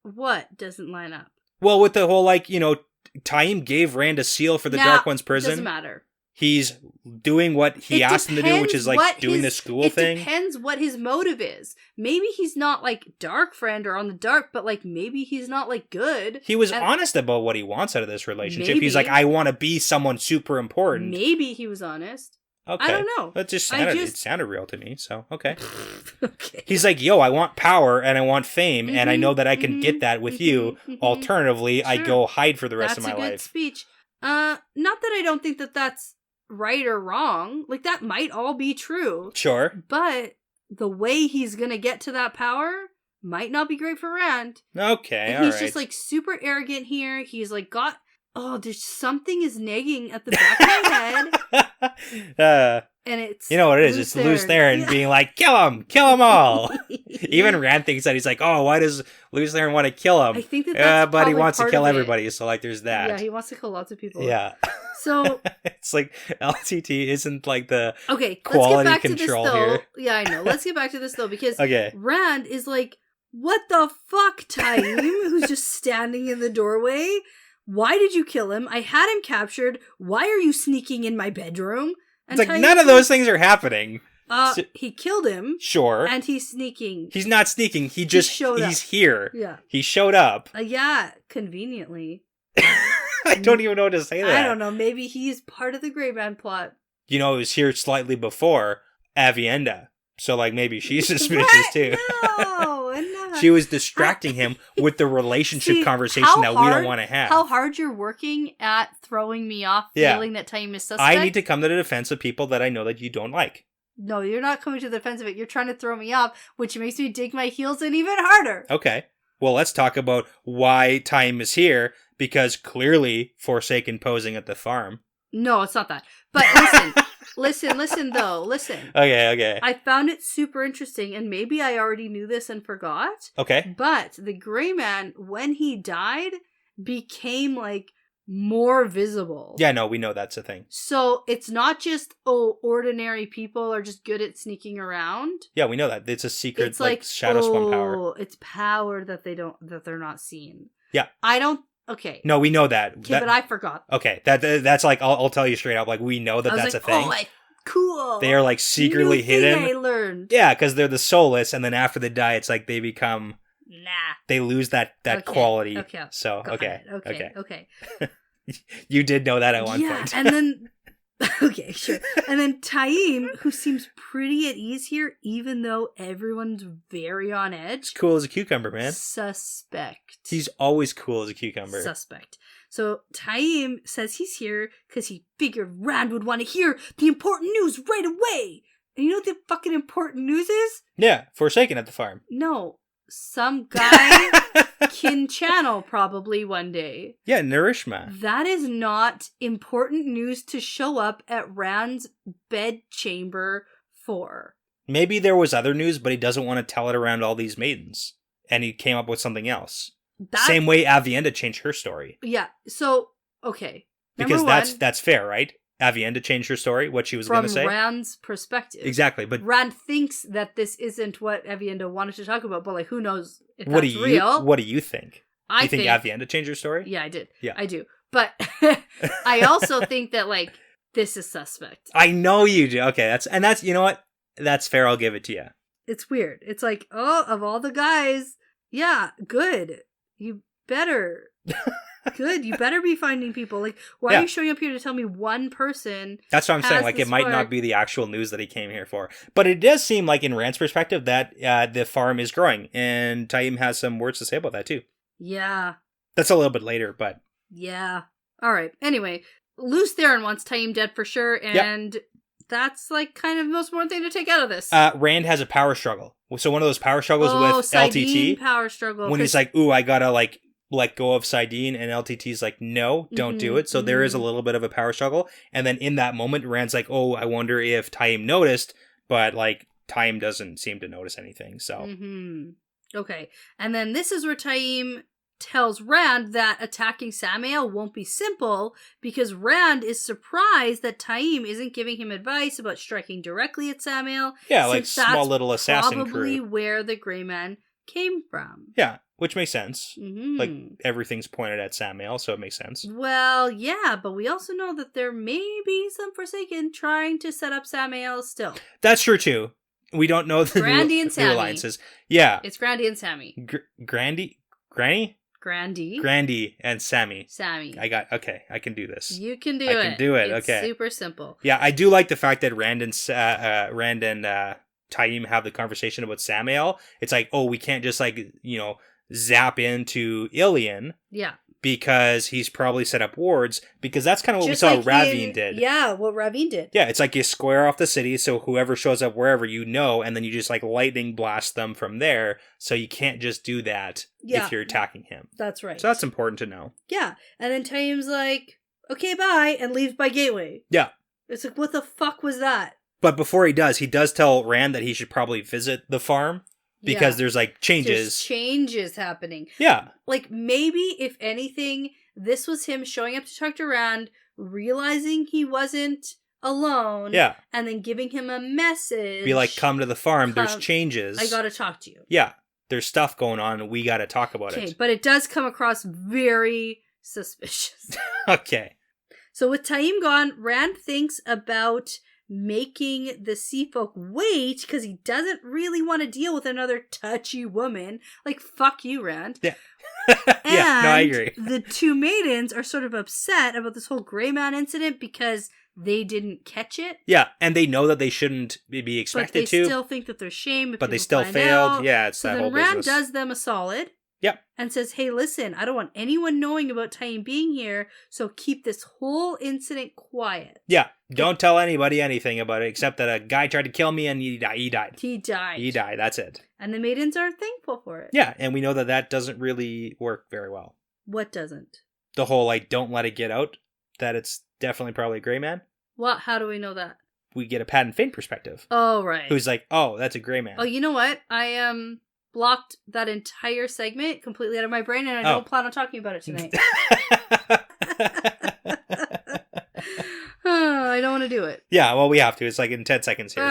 What doesn't line up? Well, with the whole like, Taim gave Rand a seal for the Dark One's prison. Doesn't matter. He's doing what he asked him to do, which is like doing the school thing. It depends what his motive is. Maybe he's not like dark friend or on the dark, but like maybe he's not like good. He was honest about what he wants out of this relationship. He's like, I want to be someone super important. Maybe he was honest. Okay. I don't know. It sounded real to me, so okay. Okay. He's like, yo, I want power and I want fame, and I know that I can get that with you. Alternatively, I go hide for the rest of my life. That's a good speech. Not that I don't think that that's right or wrong. Like, that might all be true. Sure. But the way he's gonna get to that power might not be great for Rand. Okay, and he's just like super arrogant here. He's like there's something is nagging at the back of my head. And it's... You know what it is? It's Lews Therin being like, kill them all. Even Rand thinks that. He's like, oh, why does Lews Therin want to kill him? I think that's but he wants to kill everybody, so like there's that. Yeah, he wants to kill lots of people. Yeah. So... it's like LTT isn't like the quality let's get back control to this, here. Though. Yeah, I know. Let's get back to this though, because Rand is like, what the fuck, Taim? Who's just standing in the doorway? Why did you kill him? I had him captured. Why are you sneaking in my bedroom? And it's like, none of those things are happening. He killed him. Sure. And he's sneaking. He's not sneaking. He just showed up. He's here. Yeah. He showed up. Yeah, conveniently. I don't even know what to say to that. I don't know. Maybe he's part of the Grey Man plot. He was here slightly before Avienda. So, like, maybe she's suspicious, too. No. She was distracting him with the relationship conversation that we don't want to have. How hard you're working at throwing me off, feeling that Taim is suspect. I need to come to the defense of people that I know that you don't like. No, you're not coming to the defense of it. You're trying to throw me off, which makes me dig my heels in even harder. Okay. Well, let's talk about why Taim is here, because clearly Forsaken posing at the farm. No, it's not that. But listen, though. Okay. I found it super interesting, and maybe I already knew this and forgot. Okay. But the Grey Man, when he died, became, like, more visible. Yeah, no, we know that's a thing. So it's not just, ordinary people are just good at sneaking around. Yeah, we know that. It's a secret, it's like Shadow Swamp power. It's power that they're not seeing. Yeah. Okay. No, we know that. Okay, but I forgot. Okay, that's like, I'll tell you straight up, like, we know that that's a thing. Cool. They are, like, secretly hidden. I learned. Yeah, because they're the soulless, and then after they die, it's like they become... Nah. They lose that quality. Okay. So, okay. You did know that at one point. And then... Okay, sure. And then Taim, who seems pretty at ease here, even though everyone's very on edge. He's cool as a cucumber, man. Suspect. He's always cool as a cucumber. Suspect. So Taim says he's here because he figured Rand would want to hear the important news right away. And you know what the fucking important news is? Yeah, Forsaken at the farm. No. Some guy kin channel probably one day. Yeah, Narishma. That is not important news to show up at Rand's bedchamber for. Maybe there was other news, but he doesn't want to tell it around all these maidens. And he came up with something else. Same way Avienda changed her story. Yeah, so, okay. Because that's fair, right? Avienda changed her story, what she was going to say. From Rand's perspective. Exactly, but... Rand thinks that this isn't what Avienda wanted to talk about, but, like, who knows if that's real. What do you think? I think Avienda changed her story? Yeah, I did. Yeah. I do. But I also think that, like, this is suspect. I know you do. Okay, that's you know what? That's fair, I'll give it to you. It's weird. It's like, of all the guys, yeah, good. You better. Good. You better be finding people. Like, why are you showing up here to tell me one person? That's what I'm saying. Like, it might not be the actual news that he came here for. But it does seem like, in Rand's perspective, that the farm is growing. And Taim has some words to say about that, too. Yeah. That's a little bit later, but... Yeah. All right. Anyway, Luce Theron wants Taim dead for sure, and that's, like, kind of the most important thing to take out of this. Rand has a power struggle. So one of those power struggles with LTT. Power struggle. When he's like, ooh, I gotta, like, let go of Sidene, and LTT's like, no, don't do it. So there is a little bit of a power struggle. And then in that moment, Rand's like, oh, I wonder if Taim noticed, but, like, Taim doesn't seem to notice anything, so. Okay. And then this is where Taim tells Rand that attacking Samael won't be simple because Rand is surprised that Taim isn't giving him advice about striking directly at Samael. Yeah, like small little assassin probably crew. where the Grey Man came from. Yeah, which makes sense. Like, everything's pointed at Samael, so it makes sense. Well, yeah, but we also know that there may be some Forsaken trying to set up Samael still. That's true, too. We don't know the Brandy and Sammy. alliances. Yeah. It's Brandy and Sammy. Grandy and Sammy. I can do this. You can do it. I can do it. It's okay. super simple. Yeah, I do like the fact that Rand and Taim have the conversation about Samael. It's like, oh, we can't just, like, you know, zap into Ilion. Yeah. Because he's probably set up wards, because that's kind of what we saw Ravine did. Yeah, what Ravine did. Yeah, it's like you square off the city, so whoever shows up wherever, you know, and then you just, like, lightning blast them from there, so you can't just do that if you're attacking him. That's right. So that's important to know. Yeah, and then Taim's like, okay, bye, and leaves by gateway. Yeah. It's like, what the fuck was that? But before he does tell Rand that he should probably visit the farm. Because there's, like, changes. There's changes happening. Yeah. Like, maybe, if anything, this was him showing up to talk to Rand, realizing he wasn't alone. Yeah. And then giving him a message. Be like, come to the farm. There's changes. I gotta talk to you. Yeah. There's stuff going on, and we gotta talk about it. Okay, but it does come across very suspicious. Okay. So with Taim gone, Rand thinks about making the sea folk wait because he doesn't really want to deal with another touchy woman. Like, fuck you, Rand. Yeah. Yeah, no, I agree. The two maidens are sort of upset about this whole Grey Man incident because they didn't catch it. Yeah, and they know that they shouldn't be expected to. But they still think that they're shamed. But they still failed. Out. Yeah, it's so that whole business. So then Rand does them a solid. Yep. And says, hey, listen, I don't want anyone knowing about Taim being here, so keep this whole incident quiet. Yeah, don't tell anybody anything about it, except that a guy tried to kill me and he died. He died. That's it. And the maidens are thankful for it. Yeah, and we know that doesn't really work very well. What doesn't? The whole, like, don't let it get out that it's definitely probably a Grey Man. What? How do we know that? We get a Padan Fain perspective. Oh, right. Who's like, oh, that's a Grey Man. Oh, you know what? I blocked that entire segment completely out of my brain, and I don't plan on talking about it tonight. I don't want to do it. Yeah, well, we have to. It's like in 10 seconds here.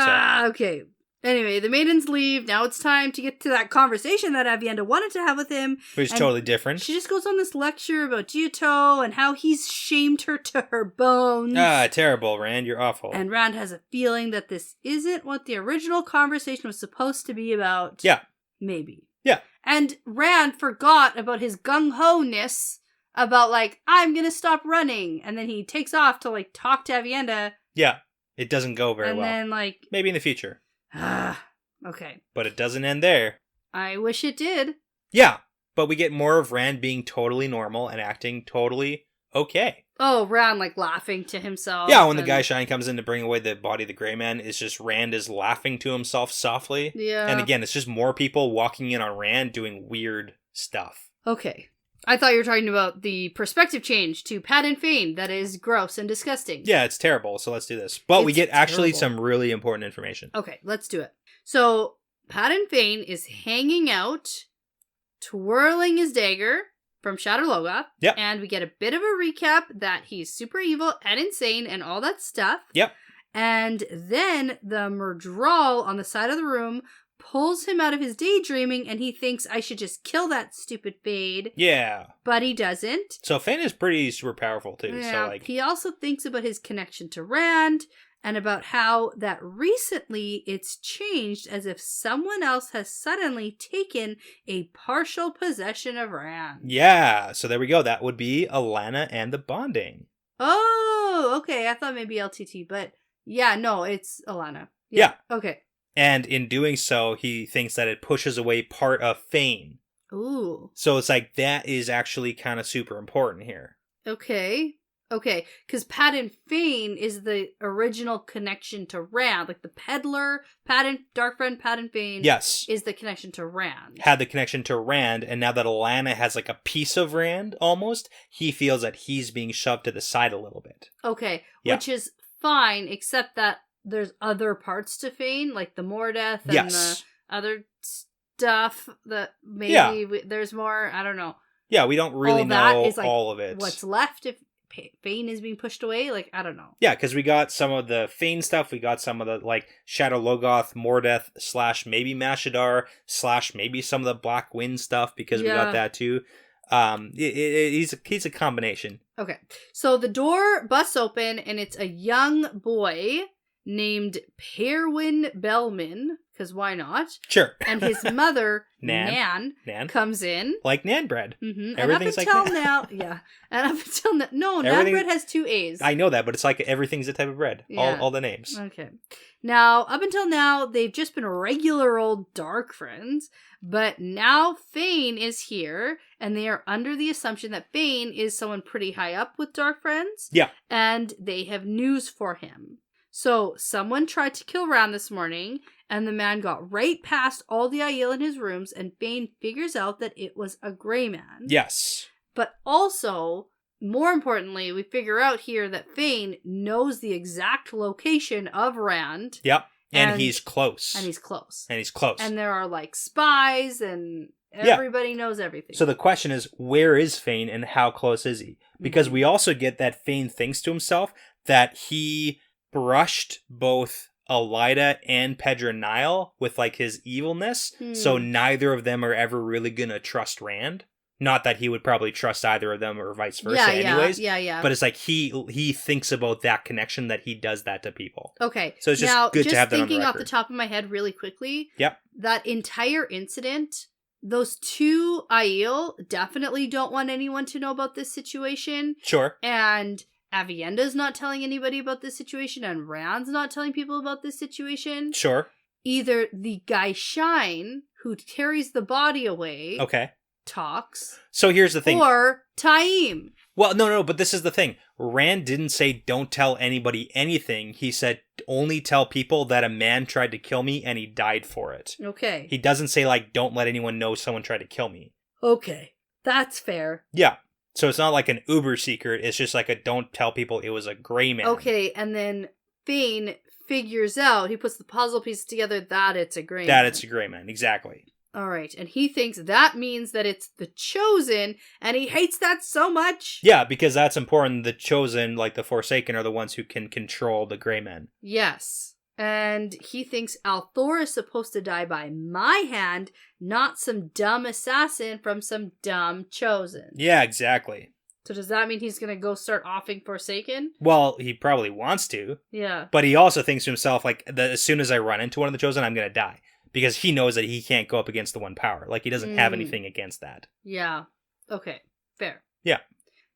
Okay. Anyway, the maidens leave. Now it's time to get to that conversation that Aviendha wanted to have with him. Which is totally different. She just goes on this lecture about Giotto and how he's shamed her to her bones. Terrible, Rand. You're awful. And Rand has a feeling that this isn't what the original conversation was supposed to be about. Yeah. Maybe. Yeah. And Rand forgot about his gung-ho-ness about, like, I'm gonna stop running. And then he takes off to, like, talk to Aviendha. Yeah. It doesn't go very well. And then, like... Maybe in the future. Okay. But it doesn't end there. I wish it did. Yeah. But we get more of Rand being totally normal and acting totally okay. Oh, Rand, like, laughing to himself. Yeah, when the guy Shine comes in to bring away the body of the Grey Man, it's just Rand is laughing to himself softly. Yeah. And again, it's just more people walking in on Rand doing weird stuff. Okay. I thought you were talking about the perspective change to Padan Fain that is gross and disgusting. Yeah, it's terrible, so let's do this. But we get actually some really important information. Okay, let's do it. So, Padan Fain is hanging out, twirling his dagger from Shadar Logoth. Yep. And we get a bit of a recap that he's super evil and insane and all that stuff. Yep. And then the Murdral on the side of the room pulls him out of his daydreaming, and he thinks I should just kill that stupid Fade. Yeah. But he doesn't. So Fain is pretty super powerful too. Yeah. So like he also thinks about his connection to Rand, and about how that recently it's changed as if someone else has suddenly taken a partial possession of Rand. Yeah, so there we go. That would be Alana and the bonding. Oh, okay. I thought maybe LTT, but yeah, no, it's Alana. Yeah. Okay. And in doing so, he thinks that it pushes away part of Fain. Ooh. So it's like, that is actually kind of super important here. Okay. Okay, because Padan Fain is the original connection to Rand. Like the peddler, dark friend Padan Fain Yes. is the connection to Rand. Had the connection to Rand, and now that Alana has like a piece of Rand almost, he feels that he's being shoved to the side a little bit. Okay, Yeah. which is fine, except that there's other parts to Fain, like the Mordeth and Yes. the other stuff that maybe there's more, I don't know. Yeah, we don't really know is, like, all of it. What's left if Fain is being pushed away? Like, I don't know. Yeah, because we got some of the Fain stuff. We got some of the, like, Shadow Logoth, Mordeth, / maybe Mashadar, / maybe some of the Black Wind stuff, because we got that too. He's a combination. Okay, so the door busts open, and it's a young boy named Perwyn Bellman, because why not? Sure. And his mother, Nan, comes in. like Nan bread. Mm-hmm. Everything's and up until like now, yeah. And up until now, no, Nan bread has 2 A's. I know that, but it's like everything's a type of bread. Yeah. All the names. Okay. Now, up until now, they've just been regular old dark friends, but now Fain is here, and they are under the assumption that Fain is someone pretty high up with dark friends. Yeah. And they have news for him. So, someone tried to kill Rand this morning, and the man got right past all the Aiel in his rooms, and Fain figures out that it was a Grey Man. Yes. But also, more importantly, we figure out here that Fain knows the exact location of Rand. Yep. And he's close. And he's close. And there are, like, spies, and everybody knows everything. So the question is, where is Fain, and how close is he? Because we also get that Fain thinks to himself that he brushed both Elida and Pedronile with, like, his evilness, so neither of them are ever really gonna trust Rand. Not that he would probably trust either of them or vice versa anyways. Yeah. But it's like he thinks about that connection, that he does that to people. Okay. So it's just good to have that on the record. Thinking off the top of my head really quickly. Yep. That entire incident, those 2 Aiel definitely don't want anyone to know about this situation. Sure. And Avienda's not telling anybody about this situation, and Rand's not telling people about this situation. Sure. Either the guy Shine, who carries the body away, talks. So here's the thing. Or Taim. Well, no, but this is the thing. Rand didn't say don't tell anybody anything. He said only tell people that a man tried to kill me and he died for it. Okay. He doesn't say, like, don't let anyone know someone tried to kill me. Okay. That's fair. Yeah. So it's not like an uber secret. It's just like a don't tell people it was a Grey Man. Okay, and then Fain figures out, he puts the puzzle pieces together, that it's a Grey Man. That it's a Grey Man, exactly. All right, and he thinks that means that it's the Chosen, and he hates that so much. Yeah, because that's important. The Chosen, like the Forsaken, are the ones who can control the Grey Men. Yes. And he thinks Althor is supposed to die by my hand, not some dumb assassin from some dumb Chosen. Yeah, exactly. So does that mean he's going to go start offing Forsaken? Well, he probably wants to. Yeah. But he also thinks to himself, like, as soon as I run into one of the Chosen, I'm going to die. Because he knows that he can't go up against the one power. Like, he doesn't have anything against that. Yeah. Okay. Fair. Yeah.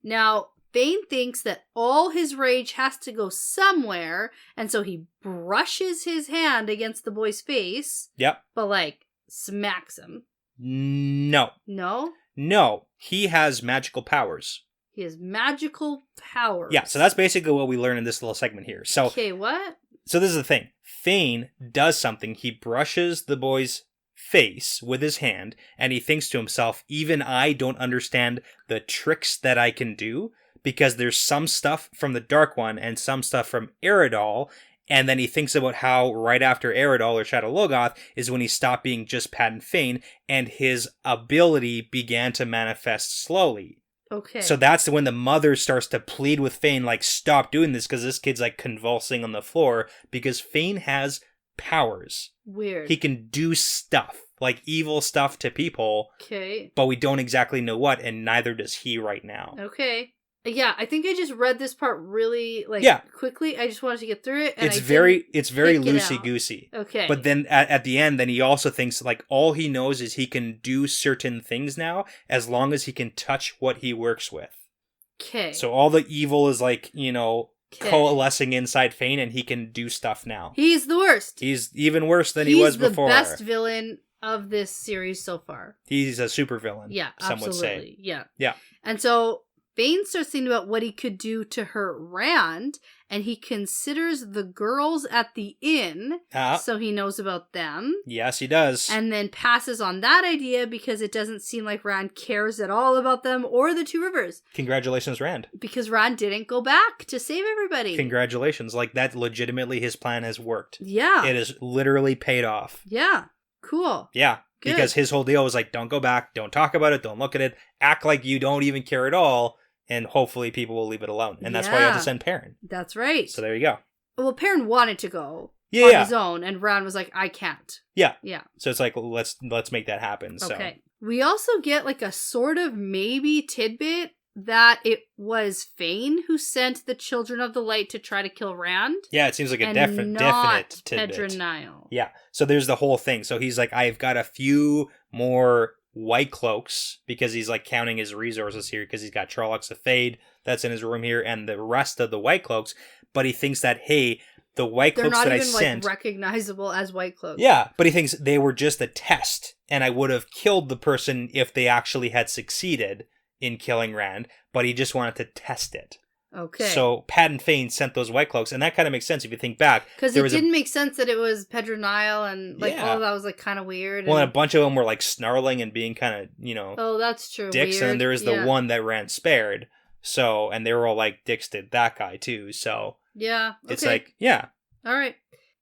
Now, Fain thinks that all his rage has to go somewhere, and so he brushes his hand against the boy's face. Yep. But, like, smacks him. No. No? No. He has magical powers. He has magical powers. Yeah, so that's basically what we learn in this little segment here. So, okay, what? So this is the thing. Fain does something. He brushes the boy's face with his hand, and he thinks to himself, even I don't understand the tricks that I can do, because there's some stuff from the Dark One and some stuff from Eridol, and then he thinks about how right after Eridol or Shadow Logoth is when he stopped being just Padan Fain, and his ability began to manifest slowly. Okay. So that's when the mother starts to plead with Fain, like, stop doing this, because this kid's, like, convulsing on the floor, because Fain has powers. Weird. He can do stuff, like evil stuff to people. Okay. But we don't exactly know what, and neither does he right now. Okay. Yeah, I think I just read this part really quickly. I just wanted to get through it. And it's very loosey-goosey. Okay. But then at the end, then he also thinks like all he knows is he can do certain things now as long as he can touch what he works with. Okay. So all the evil is like, coalescing inside Fain, and he can do stuff now. He's the worst. He's even worse than he was before. He's the best villain of this series so far. He's a super villain. Yeah, some absolutely. would say. Yeah. Yeah. And so Fain starts thinking about what he could do to hurt Rand, and he considers the girls at the inn, so he knows about them. Yes, he does. And then passes on that idea because it doesn't seem like Rand cares at all about them or the Two Rivers. Congratulations, Rand. Because Rand didn't go back to save everybody. Congratulations. Like, that legitimately, his plan has worked. Yeah. It has literally paid off. Yeah. Cool. Yeah. Good. Because his whole deal was like, don't go back, don't talk about it, don't look at it, act like you don't even care at all, and hopefully people will leave it alone. And that's why you have to send Perrin. That's right. So there you go. Well, Perrin wanted to go on his own, and Rand was like, I can't. Yeah. Yeah. So it's like, let's make that happen. Okay. So. We also get like a sort of maybe tidbit that it was Fain who sent the Children of the Light to try to kill Rand. Yeah, it seems like a definite tidbit. Pedronile. Yeah. So there's the whole thing. So he's like, I've got a few more white cloaks because he's like counting his resources here because he's got Trollocs of Fade that's in his room here and the rest of the white cloaks. But he thinks that, hey, the white cloaks that I sent... They're not even recognizable as white cloaks. Yeah, but he thinks they were just a test and I would have killed the person if they actually had succeeded in killing Rand, but he just wanted to test it. Okay. So Padan Fain sent those white cloaks, and that kind of makes sense if you think back. Because it didn't make sense that it was Pedronile, and all of that was like kind of weird. Well, and a bunch of them were like snarling and being kind of, oh, that's true. Dicks, weird. and then there was the one that Rand spared. So, and they were all like, Dicks did that guy too. So yeah, okay. It's like, yeah. All right.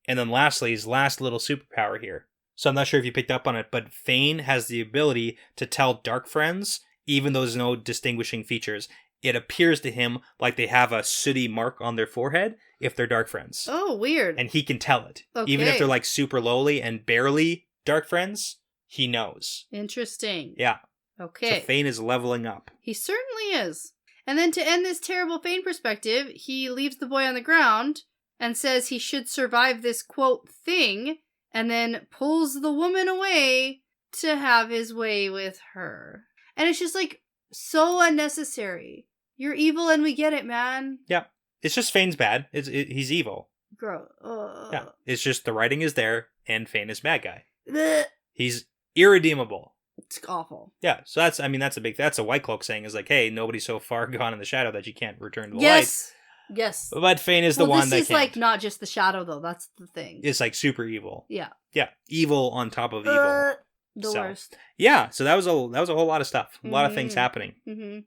And then lastly, his last little superpower here. So I'm not sure if you picked up on it, but Fain has the ability to tell dark friends, even though there's no distinguishing features. It appears to him like they have a sooty mark on their forehead if they're dark friends. Oh, weird. And he can tell it. Okay. Even if they're like super lowly and barely dark friends, he knows. Interesting. Yeah. Okay. So Fain is leveling up. He certainly is. And then to end this terrible Fain perspective, he leaves the boy on the ground and says he should survive this, quote, thing, and then pulls the woman away to have his way with her. And it's just like so unnecessary. You're evil and we get it, man. Yeah. It's just Fain's bad. He's evil. Gross. Yeah. It's just the writing is there and Fain is bad guy. Blech. He's irredeemable. It's awful. Yeah. So that's a White Cloak saying is like, hey, nobody's so far gone in the shadow that you can't return to the light. Yes. But Fain is the one that this is can't. like not just the shadow though. That's the thing. It's like super evil. Yeah. Yeah. Evil on top of evil. The worst. Yeah, so that was a whole lot of stuff. A lot of things happening. Yep,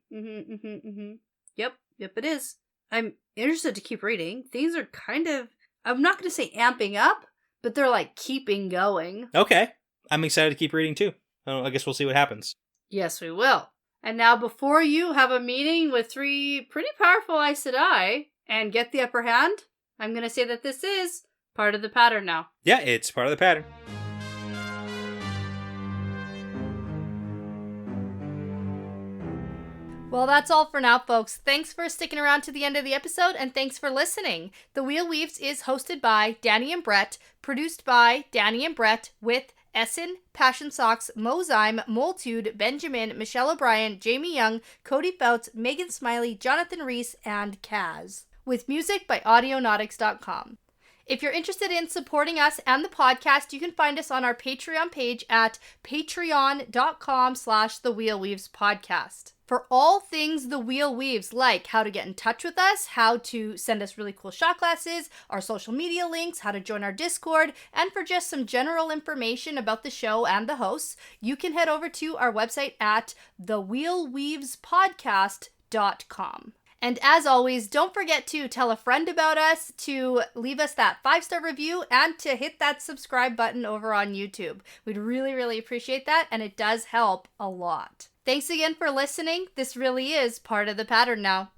it is. I'm interested to keep reading. Things are kind of, I'm not going to say amping up, but they're like keeping going. Okay. I'm excited to keep reading too. I guess we'll see what happens. Yes, we will. And now before you have a meeting with 3 pretty powerful Aes Sedai and get the upper hand, I'm going to say that this is part of the pattern now. Yeah, it's part of the pattern. Well, that's all for now, folks. Thanks for sticking around to the end of the episode, and thanks for listening. The Wheel Weaves is hosted by Dani and Brett, produced by Dani and Brett, with Essen, Passion Socks, Mozyme, Moltude, Benjamin, Michelle O'Brien, Jamie Young, Cody Fouts, Megan Smiley, Jonathan Reese, and Kaz. With music by Audionautics.com. If you're interested in supporting us and the podcast, you can find us on our Patreon page at patreon.com/thewheelweavespodcast. For all things The Wheel Weaves, like how to get in touch with us, how to send us really cool shot glasses, our social media links, how to join our Discord, and for just some general information about the show and the hosts, you can head over to our website at thewheelweavespodcast.com. And as always, don't forget to tell a friend about us, to leave us that 5-star review, and to hit that subscribe button over on YouTube. We'd really, really appreciate that, and it does help a lot. Thanks again for listening. This really is part of the pattern now.